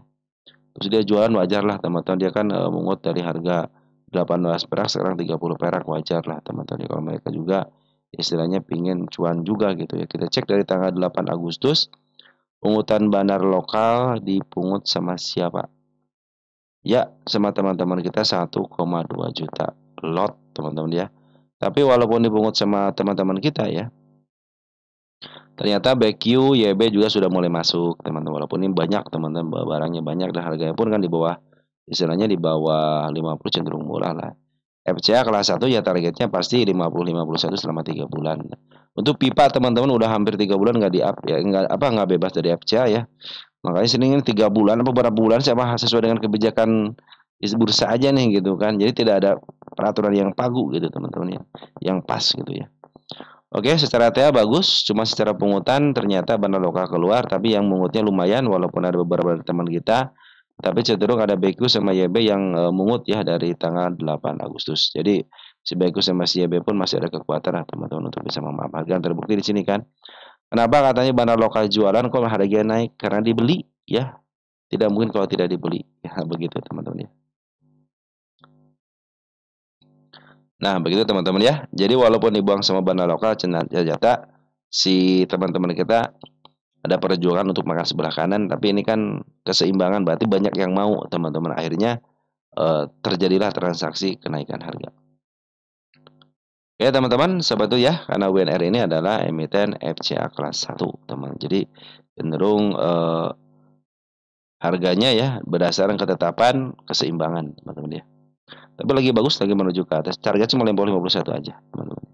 Terus dia jualan wajar lah teman-teman. Dia kan mungut dari harga 18 perak sekarang 30 perak wajar lah teman-teman. Kalau mereka juga istilahnya pingin cuan juga gitu ya. Kita cek dari tanggal 8 Agustus pungutan bandar lokal dipungut sama siapa? Ya, sama teman-teman kita 1,2 juta lot teman-teman ya. Tapi walaupun dipungut sama teman-teman kita ya, ternyata BQ, YB juga sudah mulai masuk, teman-teman. Walaupun ini banyak, teman-teman, barangnya banyak dan harganya pun kan di bawah, istilahnya di bawah 50 cenderung murah lah. FCA kelas 1 ya targetnya pasti 50-51 selama 3 bulan. Untuk pipa teman-teman udah hampir 3 bulan nggak di-up ya, nggak bebas dari FCA ya. Makanya sini ini 3 bulan apa berapa bulan sama sesuai dengan kebijakan bursa aja nih gitu kan. Jadi tidak ada peraturan yang pagu gitu teman-teman ya, yang pas gitu ya. Oke, secara TA bagus, cuma secara pungutan ternyata bandar lokal keluar, tapi yang mungutnya lumayan walaupun ada beberapa dari teman kita, tapi cenderung ada BQ sama YB yang mungut ya dari tanggal 8 Agustus. Jadi si BQ sama si YB pun masih ada kekuatan lah teman-teman untuk bisa memaafkan. Terbukti di sini kan. Kenapa katanya bandar lokal jualan kok harganya naik? Karena dibeli ya. Tidak mungkin kalau tidak dibeli. Ya begitu teman-teman ya. Nah, begitu teman-teman ya. Jadi walaupun dibuang sama bandar lokal ternyata si teman-teman kita ada perjuangan untuk makan sebelah kanan, tapi ini kan keseimbangan berarti banyak yang mau teman-teman. Akhirnya terjadilah transaksi kenaikan harga. Oke teman-teman, sobat tuh ya, karena WNR ini adalah emiten FCA kelas 1 teman. Jadi cenderung harganya ya berdasarkan ketetapan keseimbangan teman-teman ya. Tapi lagi bagus lagi menuju ke atas. Target cuma 50-51 aja teman-teman.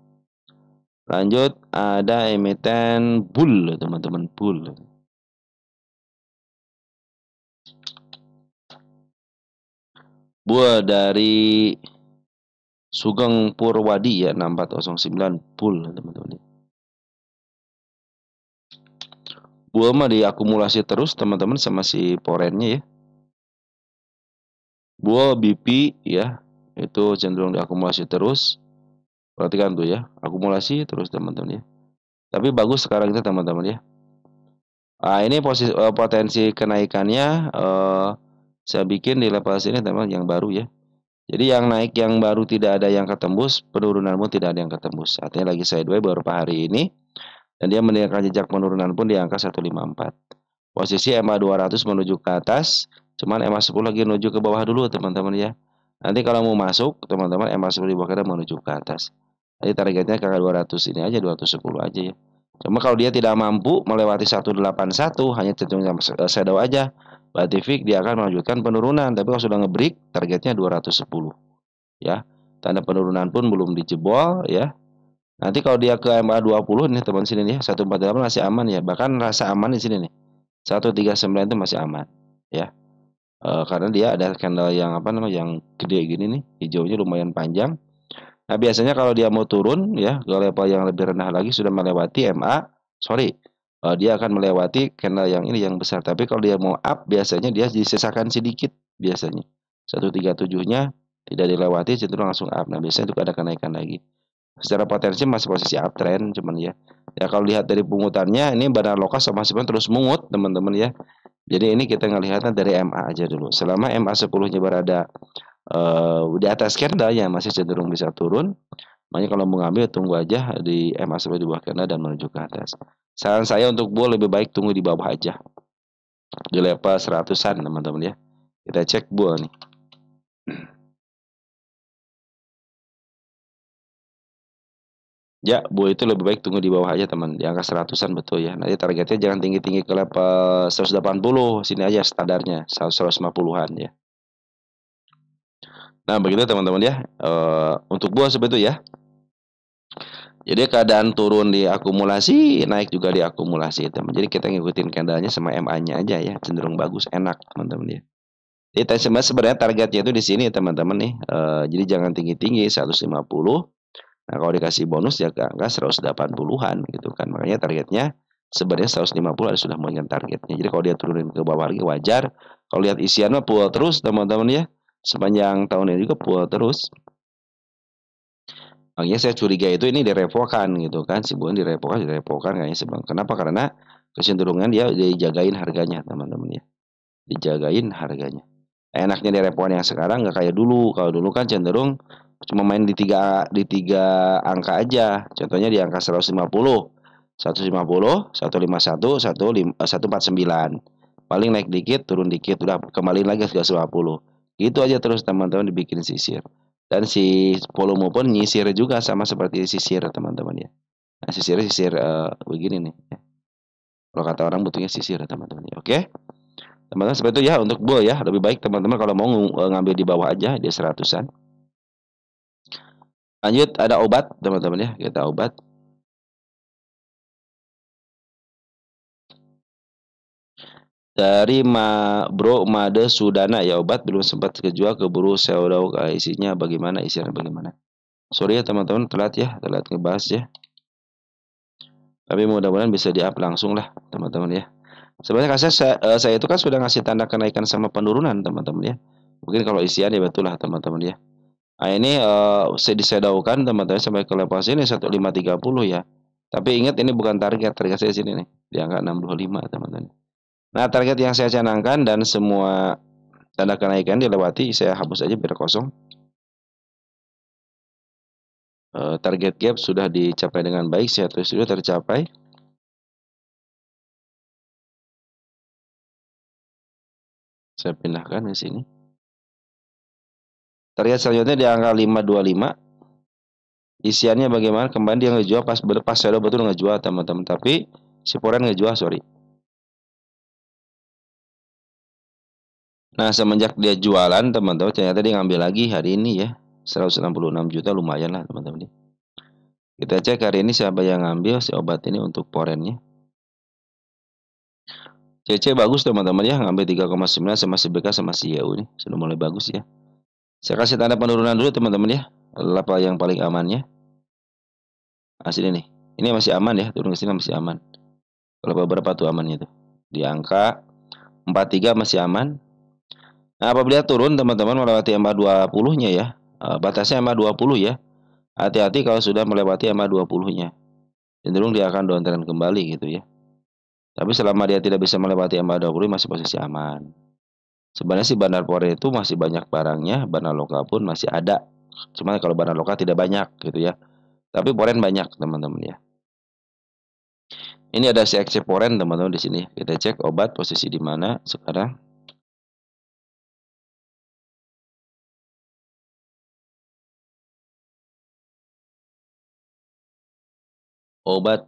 Lanjut ada emiten Bull teman-teman, Bull. Bull dari Sugeng Purwadi ya 6409 Bull teman-teman. Bull mah diakumulasi terus teman-teman sama si porennya ya. Bull BP ya itu cenderung diakumulasi terus. Perhatikan tuh ya, akumulasi terus teman-teman ya. Tapi bagus sekarang itu teman-teman ya. Ini potensi kenaikannya saya bikin di level sini teman yang baru ya. Jadi yang naik yang baru tidak ada yang ketembus, penurunan pun tidak ada yang ketembus. Artinya lagi sideways beberapa hari ini dan dia meninggalkan jejak penurunan pun di angka 154. Posisi MA 200 menuju ke atas, cuman MA 10 lagi menuju ke bawah dulu teman-teman ya. Nanti kalau mau masuk teman-teman MA 10 di bawah kita menuju ke atas. Jadi targetnya ke 200 ini aja 210 aja ya. Cuma kalau dia tidak mampu melewati 181 hanya cenderung shadow aja. Berarti fix dia akan melanjutkan penurunan. Tapi kalau sudah ngebreak targetnya 210 ya. Tanda penurunan pun belum dijebol ya. Nanti kalau dia ke MA 20 nih teman sini nih 148 masih aman ya. Bahkan rasa aman di sini nih. 139 itu masih aman ya. Karena dia ada candle yang apa namanya yang gede gini nih, hijaunya lumayan panjang. Nah, biasanya kalau dia mau turun ya ke level yang lebih rendah lagi sudah melewati MA, sorry, dia akan melewati candle yang ini yang besar. Tapi kalau dia mau up biasanya dia disisakan sedikit biasanya. 137-nya tidak dilewati cenderung langsung up. Nah, biasanya itu ada kenaikan lagi. Secara potensi masih posisi uptrend cuman ya. Ya kalau lihat dari pungutannya ini Badan Lokas sama sebenarnya terus mungut teman-teman ya. Jadi ini kita ngelihatnya dari MA aja dulu. Selama MA 10-nya berada di atas candle ya masih cenderung bisa turun. Makanya kalau mau ngambil tunggu aja di MA 10 di bawah candle dan menuju ke atas. Saran saya untuk bull lebih baik tunggu di bawah aja. Di level 100-an teman-teman ya. Kita cek bull nih. Ya, bull itu lebih baik tunggu di bawah aja teman. Di angka 100-an betul ya. Nanti targetnya jangan tinggi-tinggi ke level 180. Sini aja standarnya 150-an ya. Nah, begitu teman-teman ya. Untuk buah seperti itu ya. Jadi keadaan turun di akumulasi, naik juga di akumulasi, teman. Jadi kita ngikutin candlenya sama MA-nya aja ya, cenderung bagus, enak, teman-teman ya. Jadi sebenarnya targetnya itu di sini teman-teman nih. Jadi jangan tinggi-tinggi 150. Nah, kalau dikasih bonus ya ke angka 180-an gitu kan. Makanya targetnya sebenarnya 150 ada sudah mengingat targetnya. Jadi kalau dia turunin ke bawah lagi wajar. Kalau lihat isiannya full terus teman-teman ya. Sepanjang tahun ini juga full terus. Makanya saya curiga itu ini direpokan gitu kan. Si bukan direpokan kayaknya sebang. Kenapa? Karena kecenderungan dia dijagain harganya teman-teman ya. Dijagain harganya. Enaknya direpokan yang sekarang nggak kayak dulu. Kalau dulu kan cenderung cuma main di tiga angka aja. Contohnya di angka 150, 150, 151, 149. Paling naik dikit, turun dikit, udah kembali lagi ke 150. Gitu aja terus teman-teman dibikin sisir. Dan si volume pun nyisir juga sama seperti sisir teman-teman ya. Nah, sisir begini nih. Kalau kata orang butuhnya sisir teman-teman ya. Oke. Teman-teman seperti itu ya untuk bull ya. Lebih baik teman-teman kalau mau ngambil di bawah aja di 100-an. Lanjut ada obat teman-teman ya. Kita obat. Dari Bro Made Sudana ya, obat belum sempat kejual keburu saya udah isinya bagaimana, isinya bagaimana. Sorry ya teman-teman telat ngebahas ya. Tapi mudah-mudahan bisa di-up langsung lah teman-teman ya. Sebenarnya saya itu kan sudah ngasih tanda kenaikan sama penurunan teman-teman ya. Mungkin kalau isian ya betul lah teman-teman ya. Nah ini saya disedaukan teman-teman sampai ke level sini 1530 ya. Tapi ingat ini bukan target saya sini nih di angka 65 teman-teman. Nah target yang saya canangkan dan semua tanda kenaikan dilewati saya hapus aja biar kosong. Target gap sudah dicapai dengan baik, saya tulis sudah tercapai. Saya pindahkan ke sini. Target selanjutnya di angka 525. Isiannya bagaimana? Kembali dia ngejual pas shadow betul ngejual teman-teman. Tapi si Poren ngejual, sorry. Nah semenjak dia jualan teman-teman ternyata dia ngambil lagi hari ini ya. 166 juta lumayan lah teman-teman. Kita cek hari ini siapa yang ngambil si obat ini untuk porennya. CC bagus teman-teman ya, ngambil 3,9 sama si BK sama si YU ini. Sudah mulai bagus ya. Saya kasih tanda penurunan dulu teman-teman ya. Apa yang paling amannya? Sini nih. Ini masih aman ya, turun ke sini masih aman. Kalau beberapa tuh amannya tuh. Di angka 43 masih aman. Nah, apabila turun teman-teman melewati MA 20-nya ya. Batasnya MA 20 ya. Hati-hati kalau sudah melewati MA 20-nya. Cenderung dia akan downtrend kembali gitu ya. Tapi selama dia tidak bisa melewati MA 20 masih posisi aman. Sebenarnya sih bandar Pore itu masih banyak barangnya, bandar lokal pun masih ada. Cuma kalau bandar lokal tidak banyak gitu ya. Tapi Poren banyak teman-teman ya. Ini ada seksi Poren teman-teman di sini. Kita cek obat posisi di mana sekarang. Obat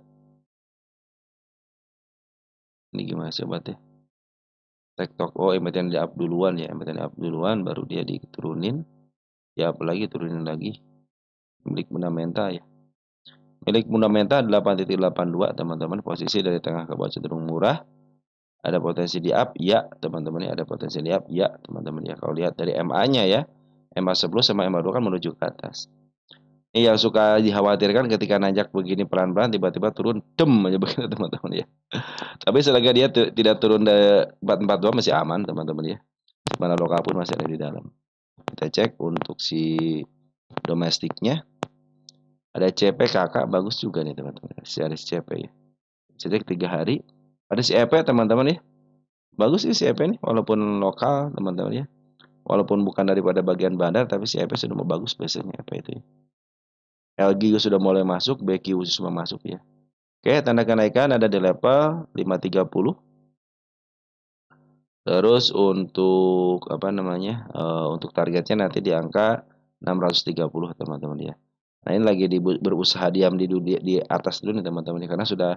ini gimana sih obatnya? Tektok, oh emiten di up duluan ya, emiten di up duluan baru dia diturunin. Ya apalagi turunin lagi. Milik fundamental ya. Milik fundamental 8.82 teman-teman, posisi dari tengah ke bawah cenderung murah. Ada potensi di up, ya teman-teman ya, ada potensi di up, ya teman-teman ya. Kalau lihat dari MA-nya ya, MA 10 sama MA 2 kan menuju ke atas. Ini yang suka dikhawatirkan ketika nanjak begini pelan-pelan tiba-tiba turun dem aja begitu teman-teman ya. Tapi selagi dia tidak turun dari 442 masih aman teman-teman ya. Mana lokal pun masih ada di dalam. Kita cek untuk si domestiknya. Ada CP kakak bagus juga nih teman-teman. Series CP ya. Cek 3 hari. Ada si EP teman-teman ya. Bagus sih si EP nih walaupun lokal teman-teman ya. Walaupun bukan daripada bagian bandar tapi si EP sudah mau bagus biasanya EP itu ya. LG sudah mulai masuk, BQ sudah masuk ya. Oke, tanda kenaikan ada di level 530. Terus untuk apa namanya? Untuk targetnya nanti di angka 630 teman-teman ya. Nah, ini lagi berusaha diam di atas dulu nih teman-teman ya, karena sudah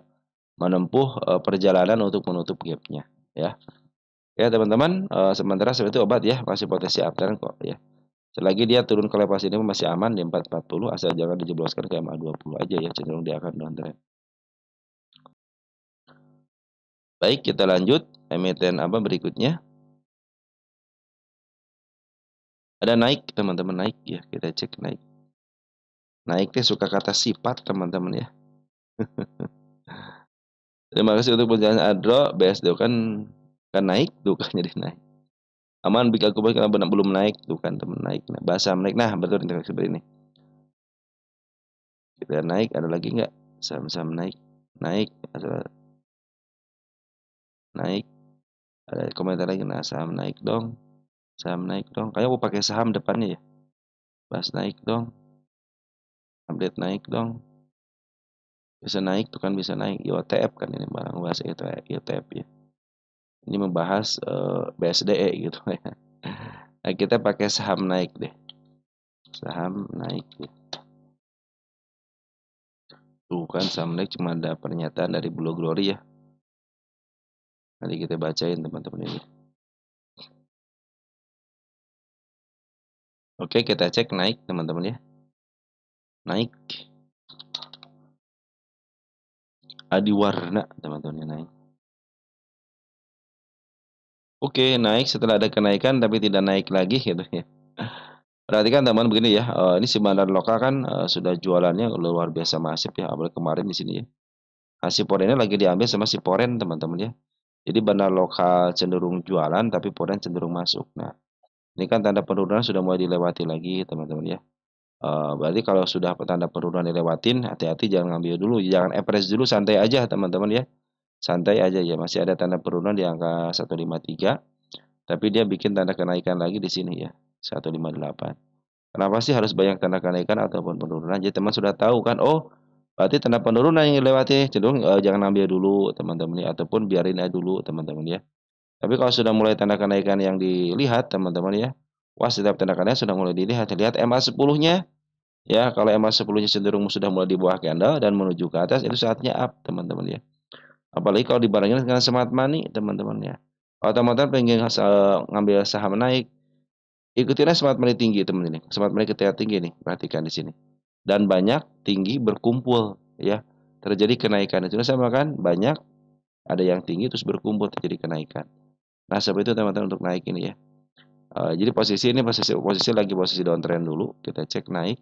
menempuh perjalanan untuk menutup gapnya ya. Ya teman-teman, sementara seperti obat ya masih potensi uptrend kok ya. Selagi dia turun ke level sini masih aman di 440, asal jangan dijebloskan ke MA 20 aja ya, cenderung dia akan downtrend. Baik, kita lanjut emiten apa berikutnya. Ada naik teman-teman, naik ya, kita cek naik. Naik teh suka kata sifat teman-teman ya. Terima kasih untuk perjalanan Adro, BSD kan naik tuh kan jadi naik. Aman bika aku karena benar belum naik tuh kan teman naik. Nah, bahasa naik. Nah, betul seperti ini. Kita naik, ada lagi nggak? Saham-saham naik. Naik, ada naik. Ada komentar lagi, nah saham naik dong. Saham naik dong. Kayak aku pakai saham depannya ya. Bahas naik dong. Update naik dong. Bisa naik tuh kan bisa naik. IOTF kan ini barang bahasa IOTF ya. Ini membahas BSDE gitu ya. Nah, kita pakai saham naik deh. Saham naik ya. Tuh kan saham naik cuma ada pernyataan dari Blue Glory ya. Nanti kita bacain teman-teman ini. Oke, kita cek naik teman-teman ya. Naik. Adiwarna teman-teman ya, naik. Oke, naik setelah ada kenaikan tapi tidak naik lagi gitu ya. Perhatikan teman begini ya, ini si bandar lokal kan sudah jualannya luar biasa masif ya, apalagi kemarin di sini ya. Hasil porennya lagi diambil sama si poren teman-teman ya. Jadi bandar lokal cenderung jualan tapi poren cenderung masuk. Nah, ini kan tanda penurunan sudah mulai dilewati lagi teman-teman ya. Berarti kalau sudah tanda penurunan dilewatin, hati-hati jangan ngambil dulu, jangan average dulu, santai aja teman-teman ya. Santai aja ya, masih ada tanda penurunan di angka 153. Tapi dia bikin tanda kenaikan lagi di sini ya, 158. Kenapa sih harus banyak tanda kenaikan ataupun penurunan? Jadi teman sudah tahu kan, oh berarti tanda penurunan yang dilewati, cenderung jangan ambil dulu teman-teman ya, ataupun biarin aja dulu teman-teman ya. Tapi kalau sudah mulai tanda kenaikan yang dilihat teman-teman ya, wah setiap tanda kenaikan sudah mulai dilihat. Lihat MA 10-nya ya, kalau MA 10-nya cenderung sudah mulai di bawah candle dan menuju ke atas, itu saatnya up teman-teman ya. Apalagi kalau dibarengin dengan smart money teman-teman ya. Kalau teman-teman pengen ngambil saham naik, ikutinlah smart money tinggi teman ini. Smart money ketika tinggi nih, perhatikan di sini. dan banyak, tinggi, berkumpul ya. Terjadi kenaikan itu sama kan banyak, ada yang tinggi terus berkumpul terjadi kenaikan. Nah, seperti itu teman-teman untuk naik ini ya. Jadi posisi ini posisi posisi lagi posisi downtrend dulu, kita cek naik.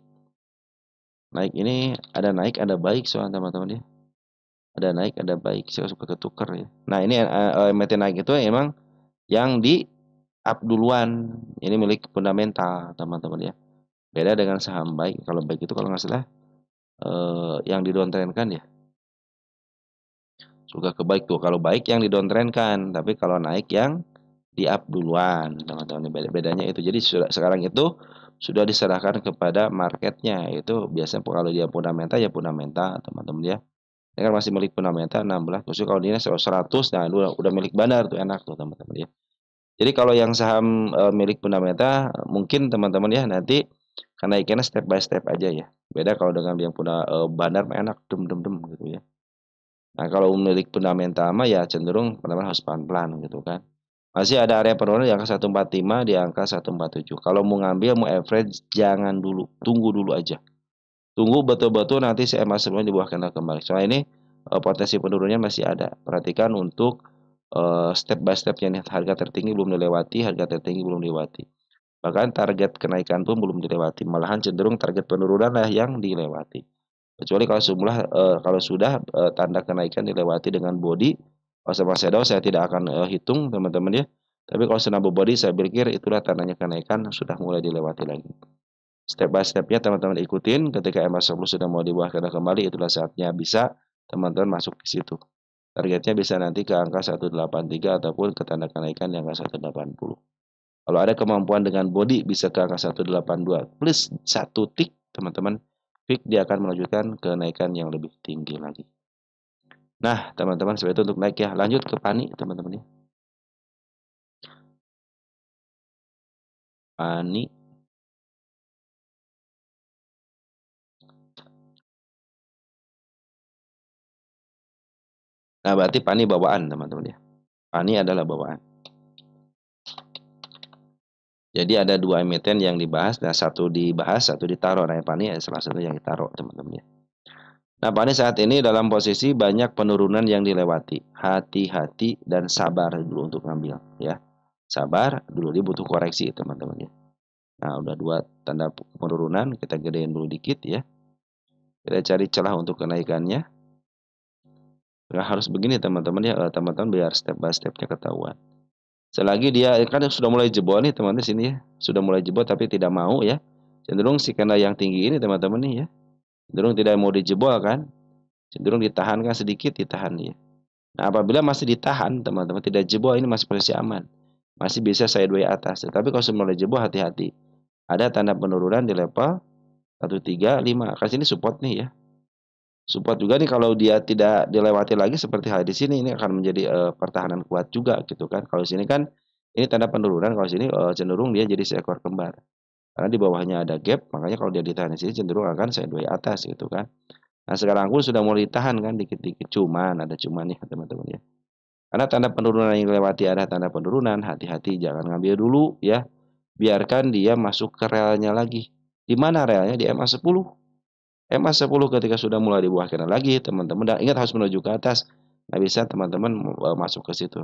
Naik ini ada naik ada baik soalnya teman-teman ya. Ada naik ada baik, saya suka ketuker ya. Nah, ini MT naik itu emang yang di up duluan. Ini milik fundamental teman-teman ya. Beda dengan saham baik. Kalau baik itu kalau nggak salah yang di downtrend kan ya. Suka ke baik tuh. Kalau baik yang di downtrend kan, tapi kalau naik yang di up duluan teman-teman. Bedanya itu. Jadi sekarang itu sudah diserahkan kepada marketnya. Itu biasanya kalau dia fundamental ya fundamental teman-teman ya. Ini kan masih milik fundamental 16. Khusus kalau dia 100, nah udah milik bandar tuh enak tuh teman-teman ya. Jadi kalau yang saham milik fundamental mungkin teman-teman ya nanti kenaikannya step by step aja ya. Beda kalau dengan yang punya bandar mah enak dem dem dem gitu ya. Nah, kalau milik fundamental mah ya cenderung teman-teman harus pelan-pelan gitu kan. Masih ada area penurunan di angka 145 di angka 147. Kalau mau ngambil mau average jangan dulu, tunggu dulu aja. Tunggu betul-betul nanti si EMA sebelumnya di bawah candle kembali. Soalnya ini potensi penurunannya masih ada. Perhatikan untuk step by stepnya nih, harga tertinggi belum dilewati, harga tertinggi belum dilewati. Bahkan target kenaikan pun belum dilewati, malahan cenderung target penurunan lah yang dilewati. Kecuali kalau sudah tanda kenaikan dilewati dengan body, kalau sama shadow saya tidak akan hitung teman-teman ya. Tapi kalau senaba body saya pikir itulah tandanya kenaikan sudah mulai dilewati lagi. Step by stepnya teman-teman ikutin, ketika MA10 sudah mau di bawah kembali, itulah saatnya bisa teman-teman masuk ke situ. Targetnya bisa nanti ke angka 183 ataupun ke tanda kenaikan di angka 180. Kalau ada kemampuan dengan body bisa ke angka 182 plus 1 tick teman-teman, tick dia akan melanjutkan kenaikan yang lebih tinggi lagi. Nah, teman-teman seperti itu untuk naik ya. Lanjut ke pani teman-teman ya. Pani. Nah, berarti pani bawaan teman-teman ya. Pani adalah bawaan. Jadi ada dua emiten yang dibahas, nah satu dibahas, satu ditaruh. Nah, pani salah satu yang ditaruh teman-teman ya. Nah, pani saat ini dalam posisi banyak penurunan yang dilewati. Hati-hati dan sabar dulu untuk ngambil ya. Sabar dulu, dia butuh koreksi teman-teman ya. Nah, udah dua tanda penurunan, kita gedein dulu dikit ya. Kita cari celah untuk kenaikannya. Nggak harus begini teman-teman ya, teman-teman biar step by stepnya ketahuan. Selagi dia kan sudah mulai jebol nih teman-teman sini ya. Sudah mulai jebol tapi tidak mau ya. Cenderung si kena yang tinggi ini teman-teman nih ya. Cenderung tidak mau dijebol kan. Cenderung ditahankan sedikit, ditahan ya. Nah, apabila masih ditahan, teman-teman tidak jebol, ini masih posisi aman. Masih bisa sideways atas. Tapi kalau sudah mulai jebol, hati-hati. Ada tanda penurunan di level 135. Kan sini support nih ya. Support juga nih kalau dia tidak dilewati lagi seperti hal di sini, ini akan menjadi pertahanan kuat juga gitu kan. Kalau sini kan ini tanda penurunan, kalau sini cenderung dia jadi seekor kembar. Karena di bawahnya ada gap, makanya kalau dia ditahan di sini cenderung akan sideways atas gitu kan. Nah, sekarang pun sudah mulai ditahan kan dikit-dikit, cuman ada cuman nih teman-teman ya. Karena tanda penurunan yang dilewati ada tanda penurunan, hati-hati jangan ngambil dulu ya. Biarkan dia masuk ke relnya lagi. Di mana relnya? Di MA10. MA10 ketika sudah mulai di bawah kanan lagi, teman-teman dan ingat harus menuju ke atas. Nah, bisa teman-teman masuk ke situ.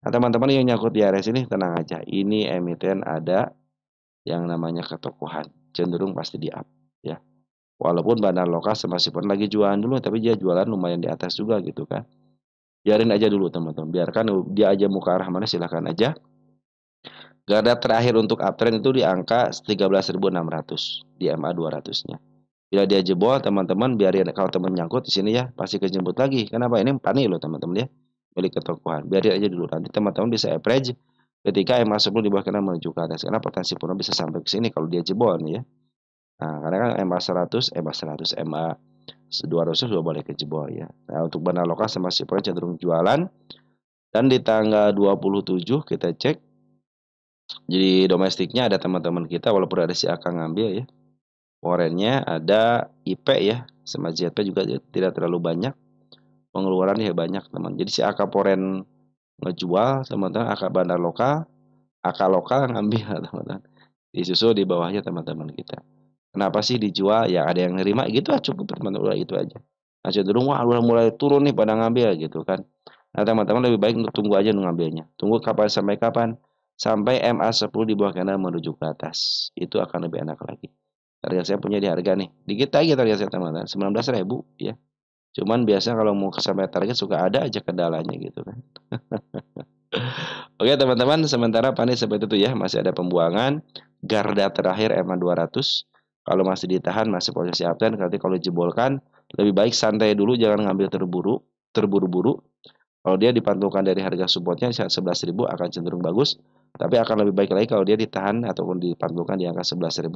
Nah, teman-teman yang nyangkut di area sini tenang aja. Ini emiten ada yang namanya ketokohan. Cenderung pasti di up ya. Walaupun bandar lokal masih pun lagi jualan dulu, tapi dia jualan lumayan di atas juga gitu kan. Biarin aja dulu teman-teman. Biarkan dia aja mau ke arah mana silahkan aja. Garda terakhir untuk uptrend itu di angka 13.600 di MA 200-nya. Bila dia jebol teman-teman biarin kalau teman nyangkut di sini ya pasti kejemput lagi. Kenapa? Ini panik loh teman-teman ya. Milik ketokohan. Biarin aja dulu nanti teman-teman bisa average ketika MA 10 di bawah kanan menuju ke atas. Karena potensi pun bisa sampai ke sini kalau dia jebol nih ya. Nah, karena kan MA 100, MA 100, MA 200 sudah boleh kejebol ya. Nah, untuk bandar lokal sama Sipol cenderung jualan. Dan di tanggal 27 kita cek. Jadi domestiknya ada teman-teman kita walaupun ada si Akang ngambil ya. Forennya ada IP ya. Sama ZP juga tidak terlalu banyak. Pengeluarannya banyak teman. Jadi si AK Foren ngejual teman-teman, AK bandar lokal, AK lokal ngambil teman-teman. Disusul di bawahnya teman-teman kita. kenapa sih dijual, ya ada yang nerima gitu cukup teman-teman, udah itu aja. Nah cenderung wah udah mulai turun nih pada ngambil gitu kan. Nah teman-teman lebih baik untuk tunggu aja ngambilnya. Tunggu kapan sampai kapan? Sampai MA10 di bawah candle menuju ke atas. Itu akan lebih enak lagi. Target saya punya di harga nih. Dikit aja target saya teman-teman. 19.000 ya. Cuman biasanya kalau mau sampai target suka ada aja kendalanya gitu kan. Oke teman-teman, sementara panik seperti itu ya, masih ada pembuangan. Garda terakhir EMA 200. Kalau masih ditahan, masih posisi uptrend. Nanti kalau dijebolkan, lebih baik santai dulu, jangan ngambil terburu-buru. Kalau dia dipantulkan dari harga supportnya 11.000 akan cenderung bagus. Tapi akan lebih baik lagi kalau dia ditahan ataupun dipantulkan di angka 11.600.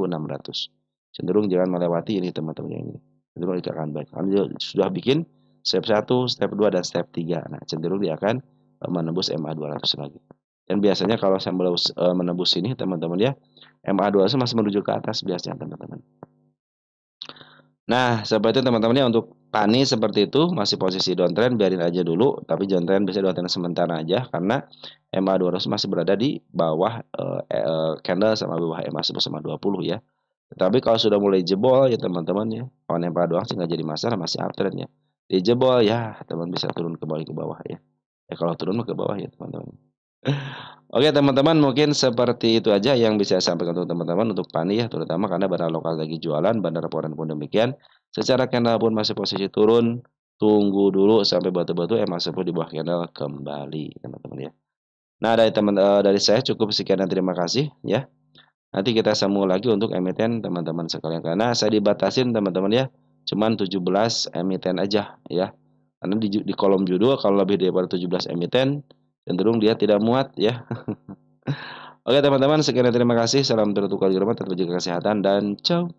Cenderung jangan melewati ini teman-teman yang ini. Cenderung dia akan baik. Anda sudah bikin step 1, step 2, dan step 3. Nah, cenderung dia akan menembus MA 200 lagi. Dan biasanya kalau saya menembus ini teman-teman ya, MA 200 masih menuju ke atas biasanya teman-teman. Nah, seperti itu teman-teman ya, untuk Pani seperti itu masih posisi downtrend, biarin aja dulu, tapi downtrend bisa downtrend sementara aja karena MA 200 masih berada di bawah candle sama bawah MA 10 sama 20 ya. Tapi kalau sudah mulai jebol ya teman-teman ya, kalau nempel doang sih nggak jadi masalah, masih uptrend ya. Dijebol ya, teman bisa turun kembali ke bawah ya. Ya kalau turun ke bawah ya teman-teman. Oke teman-teman, mungkin seperti itu aja yang bisa saya sampaikan untuk teman-teman untuk Pani ya, terutama karena barang lokal lagi jualan, bandar Poren pun demikian. Secara candle pun masih posisi turun, tunggu dulu sampai batu-batu MA10 di bawah candle kembali teman-teman ya. Nah dari saya cukup sekian dan terima kasih ya. Nanti kita sambung lagi untuk emiten teman-teman sekalian, karena saya dibatasin teman-teman ya, cuman 17 emiten aja ya. Karena di kolom judul kalau lebih daripada 17 emiten cenderung dia tidak muat ya. Oke teman-teman, sekian dan terima kasih. Salam tertukar di rumah, tetap jaga kesehatan dan ciao.